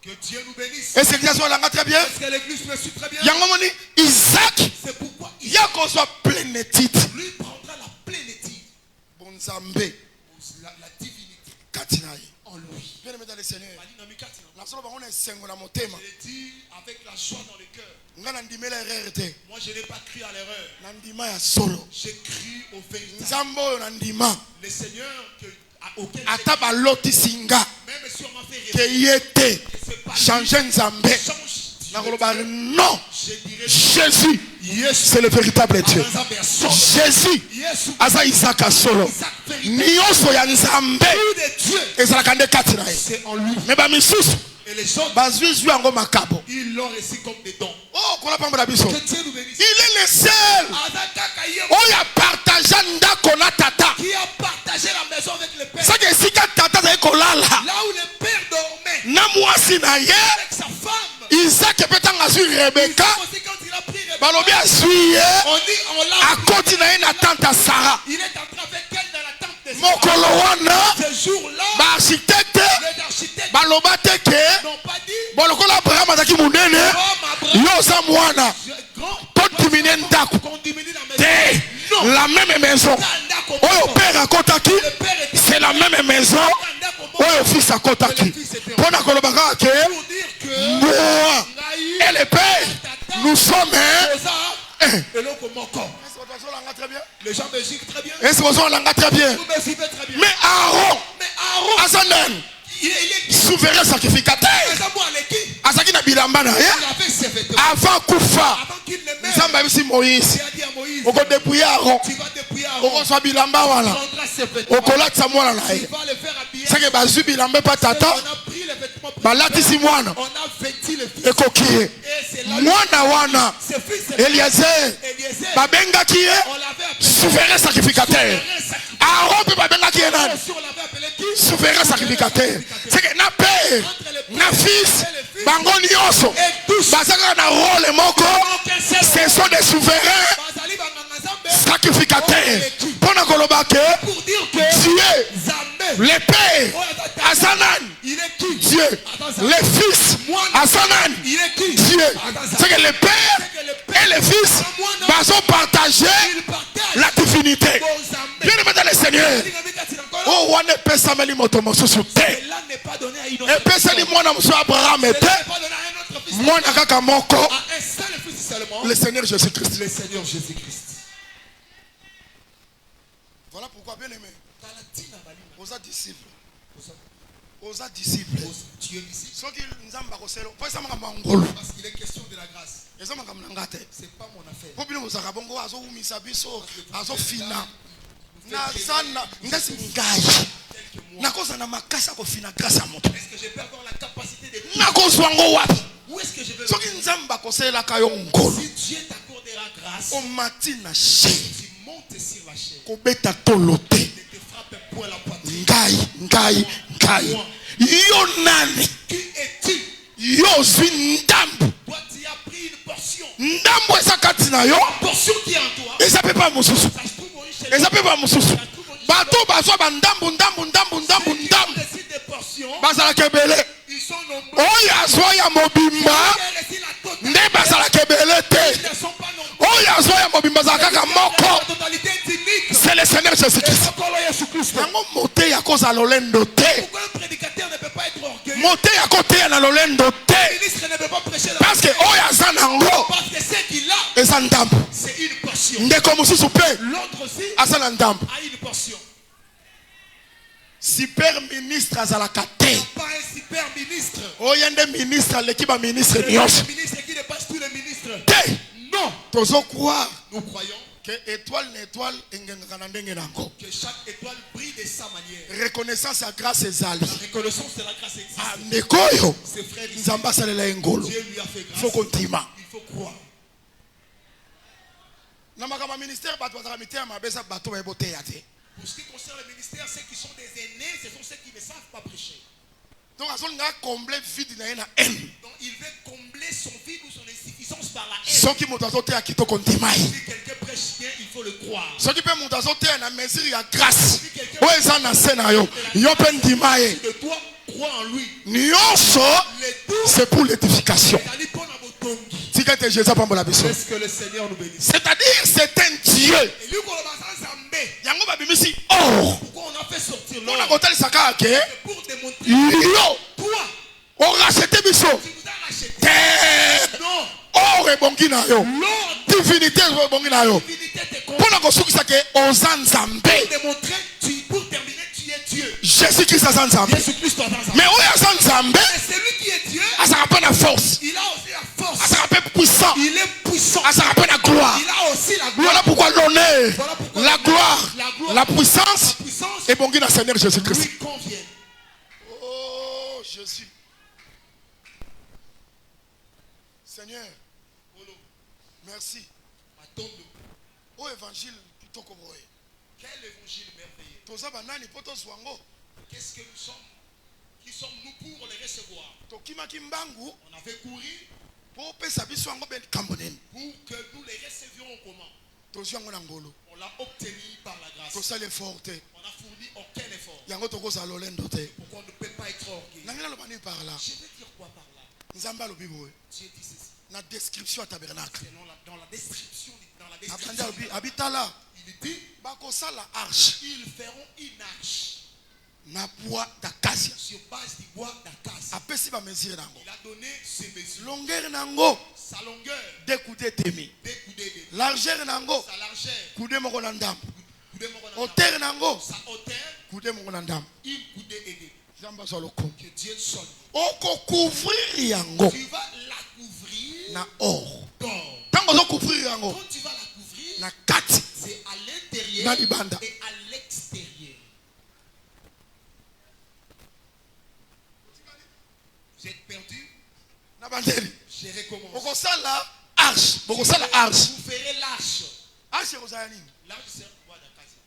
Que Dieu nous bénisse. est-ce que l'église olanga très bien Est-ce que l'église me suit très bien? yango moni Isaac C'est pourquoi il ya kozwa plénitude lui prendra la plénitude, bonzambe la divinité kati na ye en lui. bien aimé dans le Seigneur Je nasolo bango na esengo na motema l'ai dit avec la joie dans le cœur. nga na ndimela erreur te Moi, je n'ai pas cru à l'erreur. na ndima ya solo J'ai cru au véritable. nzambe oyo na ndima Le Seigneur auquel ata balotisi nga même si on m'a fait ke rêver, ye te c'est pas change nzambe change. nakoloba non Je dirais Jésus yes. c'est le véritable Dieu Jésus Yes. aza Isaac ya solo Isaac véritable. nyonso ya nzambe Tout de Dieu, ezalaka nde kati na ye c'est en lui. me bamisusu Et les autres, bazwizwi yango makabo ils l'ont reçu comme des dons. oh kola pambola biso Que Dieu nous bénisse. il est le seul Adaka Yemo, oyo apartagea ndako na tata qui a partagé la maison avec le Père. saki esika tata azali kolala Là où le Père dormait na mwasi na ye avec sa femme. isaki mpe ntango azwi rebeka Aussi quand il a pris Rebecca, balobi azwi ye on dit on l'a. akoti na ye na tante ya sara Il est entré avec elle dans la tente de mokolo wana ce jour-là. baarchitecte Les architectes baloba te ke n'ont pas dit bon lokola abraham azalaki monene oh, ma yo oza mwana grand, todimine ndako qu'on diminue la maison. te Non. la même maison oyo père akotaki Le Père était c'est la même maison oyo fils akotaki mpo na koloba kaka ke pour dire que moi et le père nous sommes et l'autre comment corps. Les gens me suivent très bien. est-ce que ozolanga très bien Vous me suivez très bien. mais Aaron Mais Aaron, aza nani il est souverain sacrificateur azalaki na bilamba na ye il avait ses vêtements. avant kufa Avant qu'il ne meure, nzambe ayebisi moïse il a dit à Moïse, okodepouye Aaron tu vas dépouiller Aaron, okozwa bilamba tu wana prendras ses vêtements, okolatisa mwana na tu ye vas le faire habiller. seke bazwi bilamba mpe On tata a pris les vêtements, balatisi mwana on a vêtu le fils. ekoki ye Et c'est là mwana wana ce fils eliezer Eliezer, babengaki ye on l'avait appelé souverain sacrificateur Aaron mpe babengaki ye nani on l'avait appelé qui? souverain sacrificateur seke na père na fils bango nyonso baza kaka na rôle moko ce sont des souverains Bazali banganga Nzambe, sacrificateurs mpo na koloba ke pour dire que Dieu Nzambe, le père aza nani il est qui? Dieu le fils aza nani Il est qui? Dieu c'est que le père C'est que le Père et le fils bazo partager il partage la divinité au Nzambe. bien aimé dans le Seigneur o wana epesameli moto mosusu te Cela n'est pas donné à une autre epeseli personne. mwana mosusu abraham Cela te n'est pas donné à un autre fils. mwana kaka moko À un seul fils seulement. le Seigneur Jésus-Christ Le Seigneur Jésus-Christ. voilà pourquoi bien aimé Talatina balima. oza disciple oza disciple Tu es disciple. soki nzambe akoselo po eza makambo ya ngolu Parce qu'il est question de la grâce. eza makambo na nga te C'est pas mon affaire. po bino bozalaka bongo azowumisa biso azofina naza na ngasi ngai nakoza na makasa ko fina grâce à moto. Est-ce que je peux avoir la capacité de Nakozwa ngo wapi? Où est-ce que je vais Soki nzamba kosela kayo ngolo. Si Dieu t'accordera grâce, O matina chair. tu montes sur la chair. Ko beta tolote. Ne te frappe point la poitrine. Ngai. Yo nani? Qui es-tu? Yo zwi ndambu. Toi, tu as pris une portion. Ndambu eza kati na yo. Portion qui est en toi. Eza pe pa mosusu. Ça se trouve au riche. Eza pe pa mosusu. Bato bazwa ba ndambu. Décide des portions. Bazala kebele. Ils sont nombreux. Oyo azwa ya mobimba. Nde bazala kebele te. Ils ne sont pas nombreux. Oyo azwa ya mobimba za kaka moko. La totalité est unique. C'est le Seigneur Jésus-Christ. Yango mote ya koza lolendo te. Pourquoi un prédicateur ne peut pas être orgueilleux? Mote ya kote na lolendo Un te. ministre ne peut pas prêcher la Parce que oyo aza nango parce que ce qu'il a, eza ndambu. c'est une portion. Ndeko mosusu pe L'autre aussi aza na ndambu. a une portion. Super ministre azalaka te. Pas un super ministre. Oyo nde ministre aleki ba ministre Le nyonso ministre qui dépasse tous les ministres. te. Non. Tozo croire Nous croyons que étoile na étoile engengaka na ndenge nango. que chaque étoile brille de sa manière. Reconnaissance ya grâce ezali. La reconnaissance de la grâce existe. Ndeko oyo Ses frères ici, nzambe asalela ye ngolo. Dieu lui a fait grâce. Faut kontima. Il faut croire. Na makambo ya ministère bato bazalaka mitema mabe eza bato bayeboteya te. Pour ce qui concerne le ministère, ceux qui sont des aînés, ce sont ceux qui ne savent pas prêcher. Donc azolinga combler vide na ye na haine. Donc il veut combler son vide ou son insuffisance par la haine. Soki moto azoteya kitoko ndima ye. Si quelqu'un prêche bien, il faut le croire. Soki mpe moto azoteya na mesure ya grâce oyo eza na se na yo yo mpe ndima ye. De toi, crois en lui. Nyonso Les tout, c'est pour l'édification. c'est-à-dire pour la botongi. Tika ete Jésus apambola biso. Est-ce que le Seigneur nous bénisse? C'est-à-dire c'est un Dieu. Et lui, quand on va s'ensemble, Yango babimisi or. pourquoi on a fait sortir Mpona l'or? kotalisaka ke C'est pour démontrer yo toi, orachete biso tu nous as racheté. te. Non, Or ebongi na yo. l'or, Divinité ebongi na yo. divinité te compte. Mpona kosukisa ke oza nzambe. Démontrer, pour terminer, tu es Dieu. Jésus-Christ aza nzambe. Jésus-Christ doit ensemble. Mais oyo aza nzambe Et celui qui est Dieu, azalaka mpe na force. il a aussi la force. Azalaka mpe puissant. Il est puissant. Azalaka mpe na gloire. Il a aussi la gloire. Voilà pourquoi l'honneur, Voilà pourquoi la gloire, la gloire, la puissance la puissance ebongi na Seigneur Jésus-Christ. lui convient. Oh Jésus. Seigneur, merci. Oh évangile kitoko boye. Quel évangile merveilleux. Toza banani po tozwa ngo. Qu'est-ce que nous sommes? Qui sommes-nous pour les recevoir? Tokimaki mbangu On avait couru po pesa biso yango ben kambonene. pour que nous les recevions en commun. Tozwa ngo na ngolo. On l'a obtenu par la grâce. Tosala effort te. On n'a fourni aucun effort. Yango tokoza lolendo te. Pourquoi on ne peut pas être orgueilleux? Nangina lobani par là. Je vais dire quoi par là? Nzamba alobi boye. Dieu dit ceci. Na description ya tabernacle. C'est dans la description. Abandi alobi abitala. Il dit, Bakosala arche. ils feront une arche Na bois d'acacia. sur base du bois d'acacia. Apesi ba mesure nango. Il a donné ses mesures. Longueur nango Sa longueur, 2 coudées demi. 2 coudées de Largeur nango sa largeur, coudée moko na ndambo. coudée moko na Hauteur nango sa hauteur, coudée moko na ndambo. une coudée et demie. Nzamba so lokomo. Que Dieu sonne. Oko couvrir yango Tu vas la couvrir na or. d'or. Tango zo couvrir yango Quand tu vas la couvrir, na kati c'est à l'intérieur na libanda. et à l'extérieur. Vous êtes perdu? Na bandeli. Je recommence. Bokosala arche. Bokosala arche. Vous ferez l'arche. Arche kozala nini? L'arche, c'est un bois d'acacia.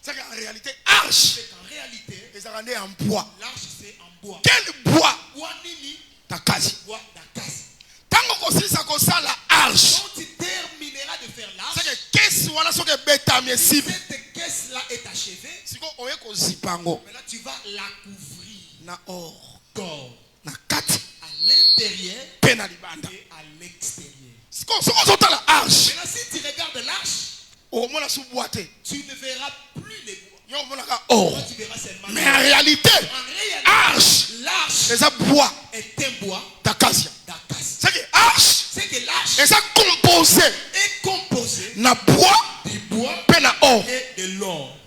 C'est qu'en réalité arche C'est qu'en réalité, ezala nde en bois. l'arche, c'est en bois. Quel bois? Bois nini? D'acacia. Bois d'acacia. Tango kosilisa kosala arche. Quand tu termineras de faire l'arche, C'est que kesi wana soki ebetami esibi. cette caisse-là est achevée. Siko oye kozipa yango Maintenant, tu vas la couvrir na or. d'or Na kati à l'intérieur mpe na libanda. et à l'extérieur. Siko soki ozotala arche Maintenant, si tu regardes l'arche, okomona su bois te. tu ne verras plus les bois. Yo omonaka or. Toi, tu verras seulement Mais en réalité En réalité, arche l'arche eza bois est un bois d'acacia. d'acacia. C'est que arche C'est que l'arche eza composé est composée na bois du bois mpe na or. et de l'or.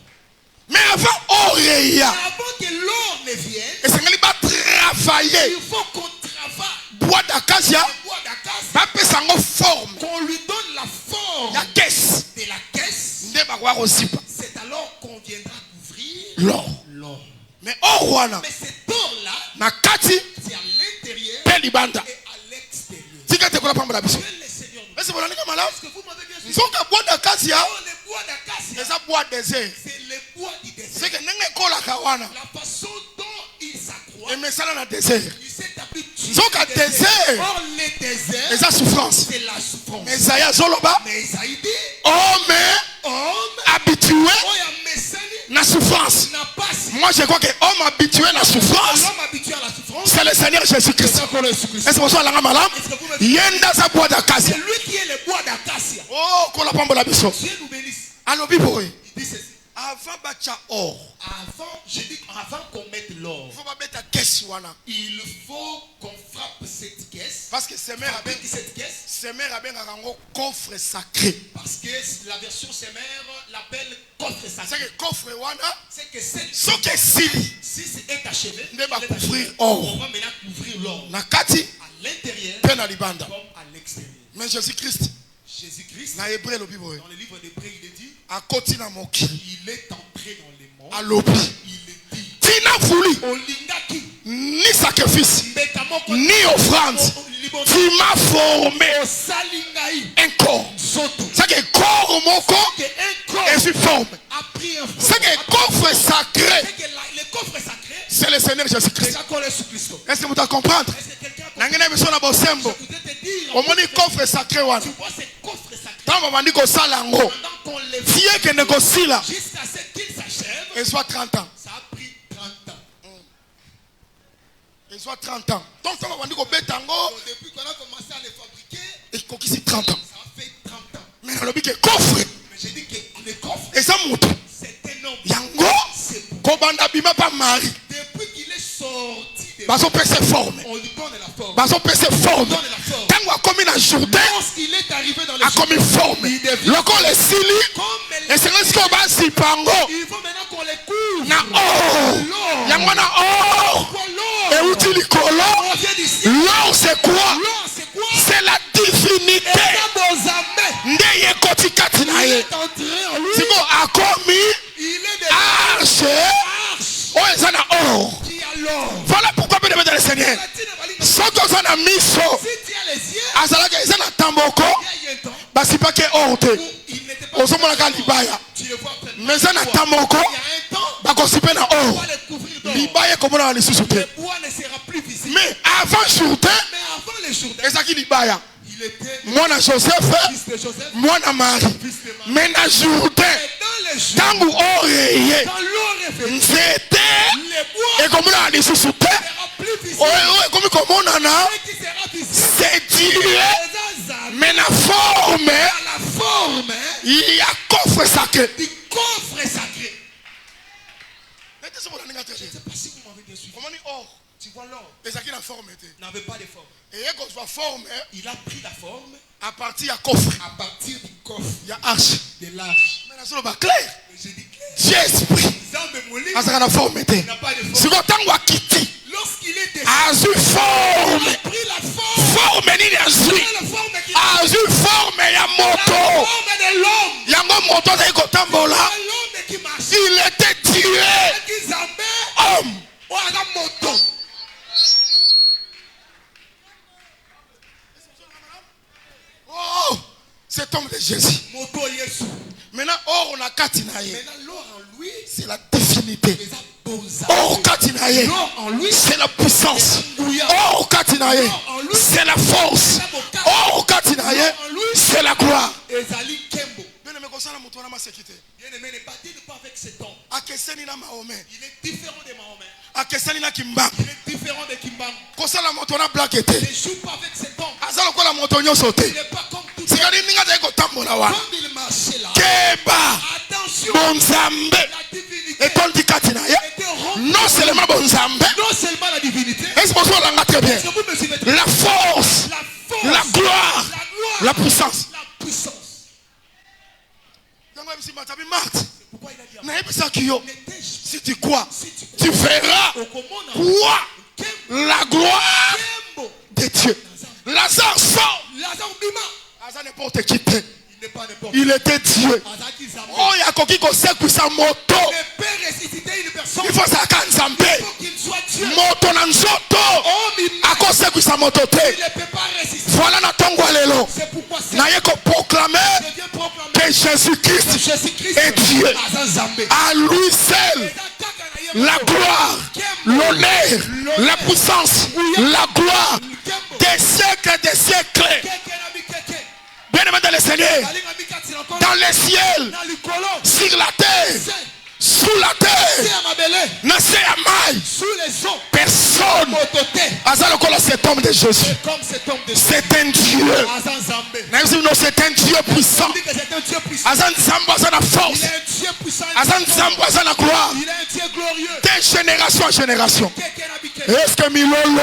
Mais avant or eya Avant que l'or ne vienne, esengeli batravailler il faut qu'on travaille bois d'acacia le bois d'acacia, bapesa yango forme qu'on lui donne la forme ya kesi de la caisse. nde bakoka kozipa C'est alors qu'on viendra couvrir l'or. l'or. or wana Mais cet or-là, na kati c'est à l'intérieur pe libanda et à l'extérieur. tika te kola pambola biso Que le Seigneur nous esi bonaninga malamu Est-ce que vous m'avez bien suivi? nzoka bois d'acacia Oh, le bois d'acacia, eza bois désert c'est le bois du désert. seke ndenge ekolaka wana La façon dont il s'accroît, emesana na désert il s'est habitué. nzoka au désert. désert Or, le désert, eza souffrance c'est la souffrance. mais Esaïe azoloba Mais Isaïe dit, homme homme, habitué oya mesani, na souffrance. n'a pas si. Moi je crois que homme habitué na souffrance L'homme habitué à la souffrance, c'est le Seigneur c'est Jésus-Christ. ça qu'on le Jésus-Christ. Est-ce que vous avez malam? Est-ce que vous me dites, Yenda za bois d'acacia. c'est lui qui est le bois d'acacia. Oh, kola pambola biso. Dieu nous bénisse. Alobi boy. Il dit ceci. Avant bacha or. Avant, je dis avant qu'on mette l'or, Faut pas mettre caisse wana. il faut qu'on frappe cette caisse. Parce que c'est mère a Avec cette caisse, c'est mère a un coffre sacré. parce que la version Semer l'appelle coffre C'est sacré. que coffre wana C'est que cette so que sili si c'est achevé, ne va il est achevé. couvrir or. On va maintenant couvrir l'or Na kati à l'intérieur pe na libanda. comme à l'extérieur. Mais Jésus-Christ Jésus-Christ, na hébreu lobi boy. dans le livre d'Hébreux, il est dit, Akoti na moki. il est entré dans les mondes. Alobi. Il est dit, Tina voulu Olingaki, ni sacrifice Mbekamoko, ni offrande. Tu m'as formé Osalingai, un corps. Soto. C'est que corps moko Que un corps est une forme. a pris un C'est forme. que coffre sacré, C'est que le coffre sacré, c'est le Seigneur c'est Jésus-Christ. ça qu'on est sous Christ. Est-ce que vous allez comprendre? Est-ce que quelqu'un a compris? Nangina biso na bosembo. Je voudrais te dire, Au moins coffre sacré wana. tu vois ce coffre sacré, Tant bandi ko sala ngo. pendant qu'on le fait, Tie que negosila. jusqu'à ce qu'il s'achève, Et soit 30 ans. ça a pris 30 ans. Et soit 30 ans. Donc tant bandi ko betango, Donc, depuis qu'on a commencé à les fabriquer, et kokisi 30 ans. ça a fait 30 ans. Mais na lobi que coffre, Mais j'ai dit que le coffre, et ça moto. c'est un homme. Yango C'est bon. ko banda bima pa mari. Depuis qu'il est sorti de Baso pese forme. on lui donne la forme. Baso pese forme. Donne la forme. Tango akomi na Jourdain, Lorsqu'il est arrivé dans le akomi forme. il devient Loko le sili, comme et c'est ce qu'on va si pango. il faut maintenant qu'on les couvre. Na or. L'or. Yango na or. Pourquoi Et l'or? où tu likolo? On vient d'ici. L'or c'est quoi? L'or, c'est quoi? C'est la divinité. Et ça, Mozambique, Ndeye koti kati na il ye. est entré en lui. Siko akomi Il est de arche. l'arche Oh eza na or. qui a l'or. Voilà pourquoi bien dans le Seigneur. Soki oza na miso, Si tu as les yeux, azalaka eza na tamboko, il y a un temps basipaki or te. où il n'était pas. Ozomonaka libaya. Tu le vois peut-être. Mais eza na tamboko, Il y a un temps, bakosipe na on or. va les couvrir d'or. Libaya ekomona na lisusu te. Le bois ne sera plus visible. Mais avant Jourdain, Mais avant les jours, ezalaki libaya. il était Mwana Joseph, fils de Joseph, mwana Marie. fils de Marie. Mais na Jourdain, Et dans les jours, tangu or eye, quand l'or est fait, nzete les bois ekomona na lisusu te. ne sera plus visible. Oyo ekomi komonana, Ce qui sera visible, c'est Dieu. les azars, Mais na forme à la forme il y a coffre sacré. du coffre sacré. Je ne sais pas si vous m'avez bien suivi. Tu vois l'or ezalaki na forme te. n'avait pas de forme. Eye kozwa forme Il a pris la forme à partir ya coffre à partir du coffre ya arche. de l'arche. Mais nazoloba clair, Mais je dis clair, Dieu esprit Zambe Moli azalaka na forme te. n'a pas de forme. Siko ntango akiti Lorsqu'il est descendu, azwi forme. il a pris la forme. Forme nini azwi? La forme qui a Azwi forme ya la moto. forme de l'homme. Yango moto azali kotambola. L'homme qui marche. Il était tué Qui Zambé, homme. ou à la moto. Oh, cet homme de Jésus. Moto Yesu. Maintenant, or on a kati na ye. Maintenant, l'or en lui, C'est la divinité. les a posés. Or kati na ye. L'or en lui, C'est la puissance. bouillard. Or kati na ye. C'est la force. Or kati na ye. C'est la gloire. Ezali Kembo. Bien-aimé, kosala moto wana masekite. Bien-aimé, ne battez pas avec cet homme. Akeseni na Mahomet. Il est différent de Mahomet. Akeseni na Kimbangu. Il est différent de Kimbangu. Kosala moto wana blakete. Ne joue pas avec cet homme. Aza lokola moto nyonso Il te. n'est pas comme tout. Sikali ninga zali kotambola wana. Quand il marchait là, Keba attention, bonzambe la divinité etondi kati na ye. était rompue. Non seulement bonzambe. Non seulement la divinité, Est-ce que vous langa très bien? est-ce que vous me suivez très bien? La force, La force, la gloire, la la gloire, puissance. la puissance. Yango yebisi matabi Marthe. Pourquoi il a dit Nayebisaki yo, n'étais-je si tu crois, si tu tu verras au commandant quoi Kembo, la gloire Kembo, de Dieu. Lazare sort. Lazare Bima, Aza n'importe qui te. il n'est pas n'importe qui. Il était Dieu. Azaki Zambé. Oh, yakoki kosekwisa moto. Ne peut ressusciter une personne, il faut saka nzambe il faut qu'il soit Dieu. moto na nzoto Homme humain, akosekwisa moto il te. ne peut pas résister. Voilà na tongo ya lelo C'est pourquoi c'est naye koproclamer je viens proclamer que Jésus-Christ que Jésus-Christ est Dieu. aza Nzambe. À lui seul la gloire, l'honneur, la puissance, la gloire des siècles et des siècles. Bien aimé dans le Seigneur, dans les ciels, sur la terre, sous la terre, dans ces amailles, sous les eaux, personne. Cet homme de Jésus, comme cet homme de c'est un Dieu. aza Nzambe. Non, c'est un Dieu puissant. On dit que c'est un Dieu puissant. Azan Zambo, Azan la Il force. est un Dieu puissant. Azan Zambo, Azan la gloire. Il est un Dieu glorieux. De génération en génération. Quelqu'un Est-ce que Milolo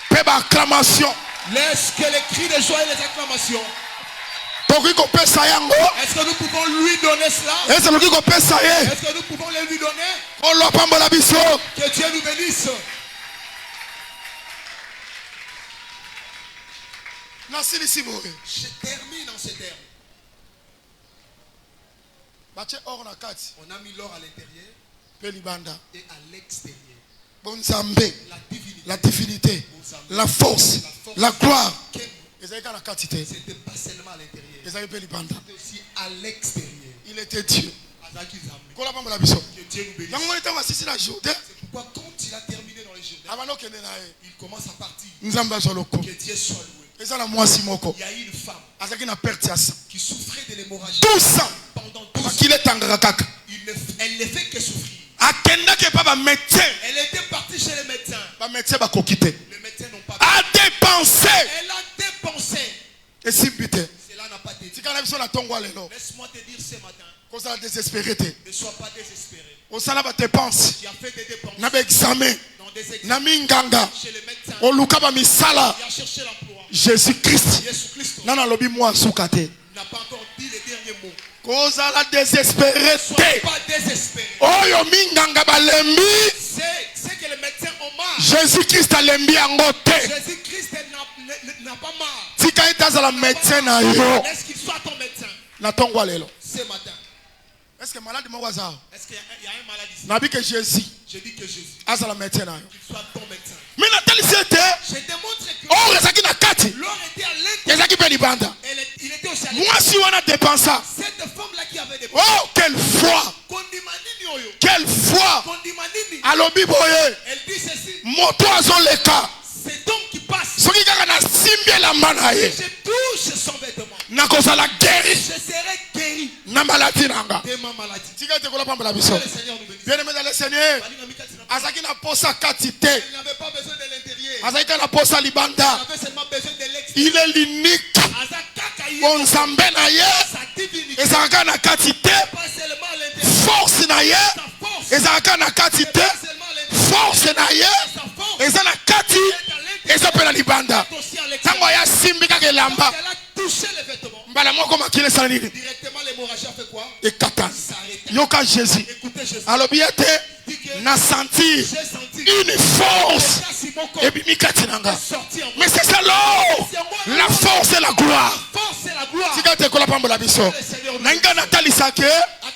peut acclamation? laisse que les cris de joie et les acclamations. Est-ce que nous pouvons lui donner cela? Est-ce Est-ce que nous pouvons le lui donner? Que Dieu nous bénisse. Je termine en ces termes. On a mis l'or à l'intérieur et à l'extérieur. La divinité, la force, la gloire. C'était pas seulement à l'intérieur, c'était aussi à l'extérieur. Il était Dieu. Que Dieu nous bénisse. C'est pourquoi quand il a terminé dans les Jourdain, il commence à partir. Que Dieu soit loué. Il y a eu une femme qui souffrait de l'hémorragie pendant 12 ans. Elle ne fait que souffrir. Elle était partie chez les médecins. Les médecins n'ont pas pu. Elle a dépensé. Cela n'a pas été dit. Laisse-moi te dire ce matin. Ne sois pas désespéré. Tu as fait des dépenses dans des examens chez les médecins. Tu as cherché l'emploi. Jésus-Christ n'a pas encore dit les derniers mots. Ne sois pas désespéré. C'est que les médecins ont marre. Jésus-Christ alembi yango te. Jésus-Christ n'a pas marre. Laisse qu'il soit ton médecin ce matin. Est-ce que malade moi waza? Est-ce qu'il y a un malade ici? Nabi que Jésus. Je dis que Jésus. Azala médecin na yo. Qu'il soit ton médecin. Mais Nathalie c'était. Je démontre que Oh ezaki na kati. l'or était à l'intérieur. Ezaki pe libanda. Il était aussi à Moi l'intérieur. si on a dépensé. Cette femme-là qui avait dépensé. Oh quelle foi. Quelle foi. Alobi boye. Elle dit ceci. Moto azon leka. Cet homme qui passe. Soki kaka na simbi la mana ye. Si je touche son vêtement. Na kozala guéri. Je serai guéri Na maladie nanga. de ma maladie. Tika te kola pamba la biso. Que le Seigneur nous bénisse. Bien aimé dans le Seigneur. Azaki na posa katite. Elle n'avait pas besoin de l'intérieur. Azaki na posa libanda. Elle avait seulement besoin de l'extérieur. Il est l'unique. Azakaka Bonzambe na ye. sa divinité. Ezaka na katite. Pas seulement à l'intérieur. Force na ye. Sa force. Ezaka na katite. Pas seulement à l'intérieur. Force na ye. Sa force. Eza na kati. Eza pe na libanda. Aussi à l'extérieur. Tango ya simbi kaka elamba. Elle a touché les vêtements. Mbala moko makile sala nini? Directement l'hémorragie a fait quoi? Ekata. S'arrêter. Yoka Jésus. Écoutez Jésus. Alobi ete na sentir J'ai senti une force. mon corps Et puis mikati nanga. sorti en moi. Mais c'est ça l'or. La force et la gloire. Force et la gloire. Tika te kola pamba la biso. Le Seigneur nous Nanga natali sake.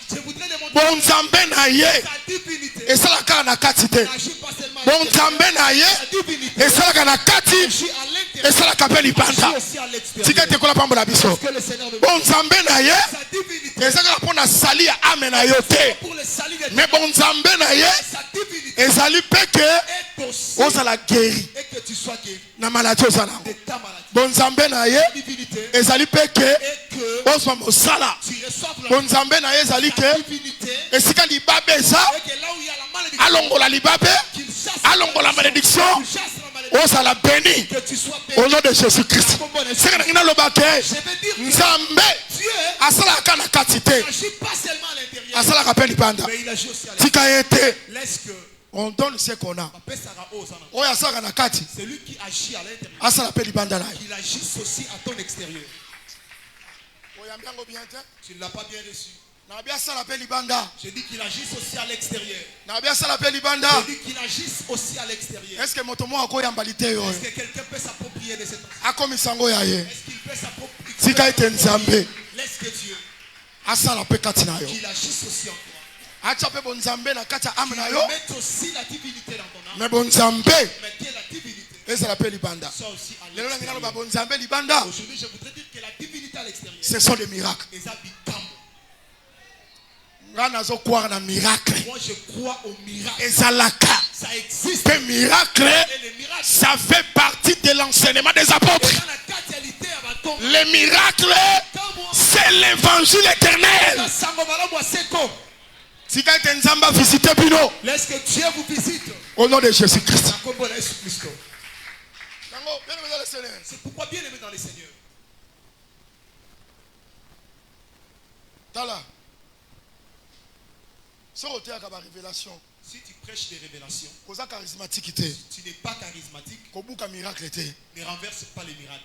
Je voudrais demander Bonzambe na ye. sa divinité. Esalaka na kati te. N'agit pas seulement à l'extérieur. Bonzambe na ye. Sa divinité. Esalaka na kati. Agit à l'intérieur. Esalaka pe libanda. Agit aussi à l'extérieur. Tika te kola pamba la biso. Que le Seigneur nous Bonzambe na ye. sa divinité. Ezalaka mpona sali ya ame na yo te. Pour le salut de Mais bonzambe na ye. sa divinité Ezali pe ke est aussi ozala guéri et que tu sois guéri na maladie ozala yango. de ta maladie. Bonzambe na ye. Divinité Ezali pe ke et que ozwa mosala. tu reçoives la Bonzambe na ye ezali ke divinité esika libabe eza et que là où il y a la malédiction alongola libabe qu'il chasse alongola malédiction qu'il chasse la malédiction ozala béni que tu sois béni. au nom de Jésus-Christ. Seka na ngina loba ke Je veux dire que nzambe Dieu asalaka na kati te n'agit pas seulement à l'intérieur asalaka pe libanda. mais il agit aussi à l'extérieur. Tika ye te Laisse que on donne ce qu'on a. Papa Sarah Ozana, Oyo asalaka na kati c'est lui qui agit à l'intérieur, asala pe libanda na ye. qu'il agisse aussi à ton extérieur. Oyambi yango bien te. Tu ne l'as pas bien reçu. Na bi asala pe libanda. Je dis qu'il agisse aussi à l'extérieur. Na bi asala pe libanda. Je dis qu'il agisse aussi à l'extérieur. Est-ce que moto mo akoyambali te yo? Est-ce que quelqu'un peut s'approprier de cette enseignement? Akomisa yango ya ye. Est-ce qu'il peut s'approprier? Tika ete nzambe Laisse que Dieu, asala pe kati na yo. qu'il agisse aussi en toi. Mettre aussi la divinité dans ton âme. Mais bonzambe, Mais qui est la divinité? et ça l'appelle libanda. Ça aussi à Aujourd'hui, l'extérieur. Aujourd'hui, je voudrais dire que la divinité à l'extérieur. ce sont des miracles. Et ça bikambo. Moi, je crois au miracle. Et ça Ça existe. les miracles, Et les miracles. ça fait partie de l'enseignement des apôtres. Les miracles, c'est l'évangile éternel. Si quelqu'un n'a visité Bino, Laisse que Dieu vous visite. au nom de Jésus-Christ. C'est pourquoi bien aimé dans les Seigneurs. Tala. Révélation. Si tu prêches des révélations, Charismatique. tu n'es pas charismatique, Miracle. ne renverse pas les miracles.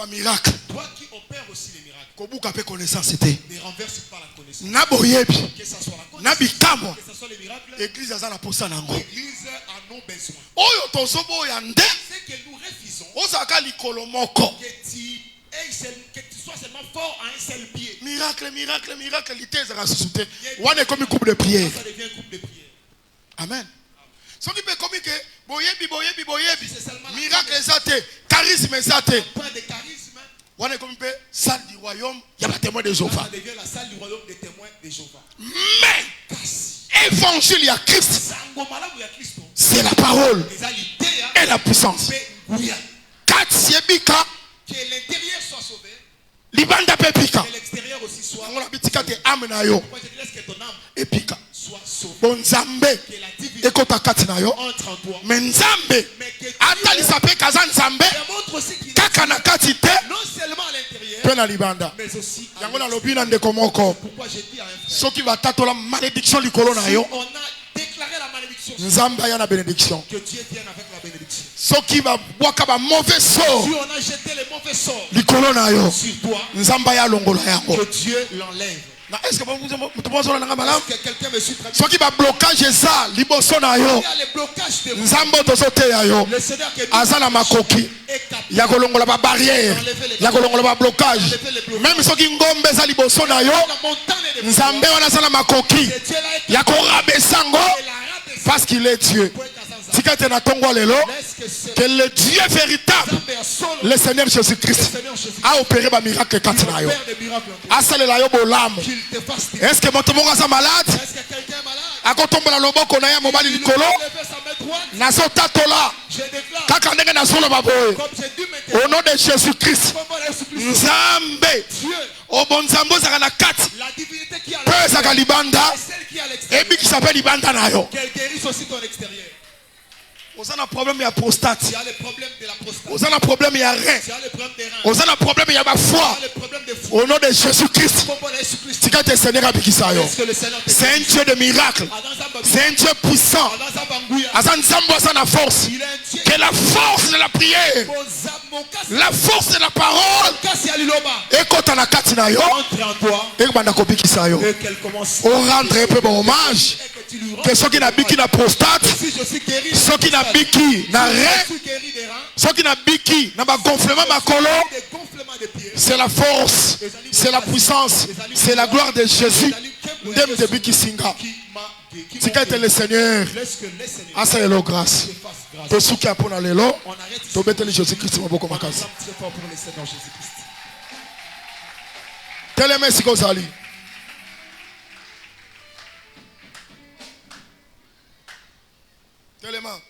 Miracle. Toi qui opères aussi les miracles, Connaissance. ne renverse pas la connaissance. Que ce soit la connaissance, que ce soit les miracles, L'église a l'Église en a besoin. C'est que nous refusons que tu sois seulement fort à un seul pied. Miracle. On est comme une coupe de prière. Ça devient une coupe de prière. Amen. Ce qui peut comme que boyebi. Miracle Miracle. charisme Point de charisme, on est comme une salle du royaume, il y a pas témoin de Jéhovah. ça devient la salle du royaume des témoins de Jéhovah. Mais évangile, il y a Christ. Sangomala ou ya Christo. C'est la parole Les alités, et la puissance. Katsiebika, que l'intérieur soit sauvé, libanda pepika. que l'extérieur aussi soit. On a bitika te amenayo Pourquoi je te laisse que ton âme epika. soit sauvée. Bonzambe Que la divinité ekota kati na yo. entre en toi. Mais nzambe Mais que ata Dieu lisape kaza nzambe démontre aussi qu'il kaka na kati te non seulement à l'intérieur, pe na libanda. mais aussi à Yango na l'extérieur. lobi na ndeko moko. Pourquoi j'ai dit à un frère, Soki batatola malédiction likolo na si yo. on a déclaré la malédiction, Nzambe aya na bénédiction. que Dieu vienne avec la bénédiction. Soki babwaka ba mauvais sort Si on a jeté les mauvais sorts likolo na yo. sur toi, Nzambe aya longola yango. que Dieu l'enlève. Na est-ce que mutu mozala nanga malamu? Est-ce que quelqu'un me suit très bien? Soki ba blocage eza liboso na yo. Il y a les blocages de Nzambe tozoteya yo. le Seigneur qui est Aza na makoki ya kolongola ba barrière, ya kolongola ba blocage. Même soki ngombe eza liboso na yo, la montagne de Nzambe wana aza na makoki Dieu l'a été ya korabesa ngo et la rabaissé. parce qu'il est Dieu. Tika te na tongo lelo Laisse que c'est que le Dieu véritable, Nzambe ya solo, le Seigneur le Jésus-Christ, Seigneur Jésus, a opéré ba miracle kati na yo. faire des miracles en toi. Asalela yo bolamu. Qu'il te fasse des. Est-ce que moto moko aza malade? Est-ce que quelqu'un est malade? Akotombola loboko na ya mobali Il likolo. lever sa main droite. Nazotatola Je déclare, kaka ndenge nazoloba boye. comme j'ai dit maintenant, Au nom de Jésus-Christ, comme Jésus-Christ, Nzambe Dieu, obonzambe ozaka na kati la divinité qui est à mpe ezaka l'extérieur, libanda et celle qui est à l'extérieur, ebikisa mpe libanda na yo. qu'elle guérisse aussi ton extérieur. Oza na problème ya prostate, Tu as les problèmes de la prostate, oza na problème ya rein, tu as les problèmes des reins, oza na problème ya tu bafoie. as les problèmes de foie. Au nom de Jésus-Christ, Comme Jésus-Christ, tika te Seigneur abikisa yo. est-ce que le Seigneur te C'est un Dieu de miracles, c'est un Dieu puissant. Aza nzambe aza na force. il est un Dieu. Que la force de la prière, la force de la parole ekota na kati na yo entre en toi ekobanda kobikisa yo. et qu'elle commence Orendre un peu bon hommage et que tu lui rends. que soki na biki na prostate, Si je suis guéri, soki na biki na je rein, suis guéri des reins, soki na biki na ba gonflement makolo, des gonflements de pieds. c'est la force, c'est la puissance, c'est la gloire de Jésus. Ndem de biki singa. Qui m'a guéri, qui Tika m'ont ete guéri. le Seigneur Laisse que les Seigneurs asalelo grâce. te fassent grâce. To suki apona lelo, On arrête ici. to beteli Jésus-Christ maboko On makasi. acclame très fort pour le Seigneur Jésus-Christ. Telema esika ozali. Telema.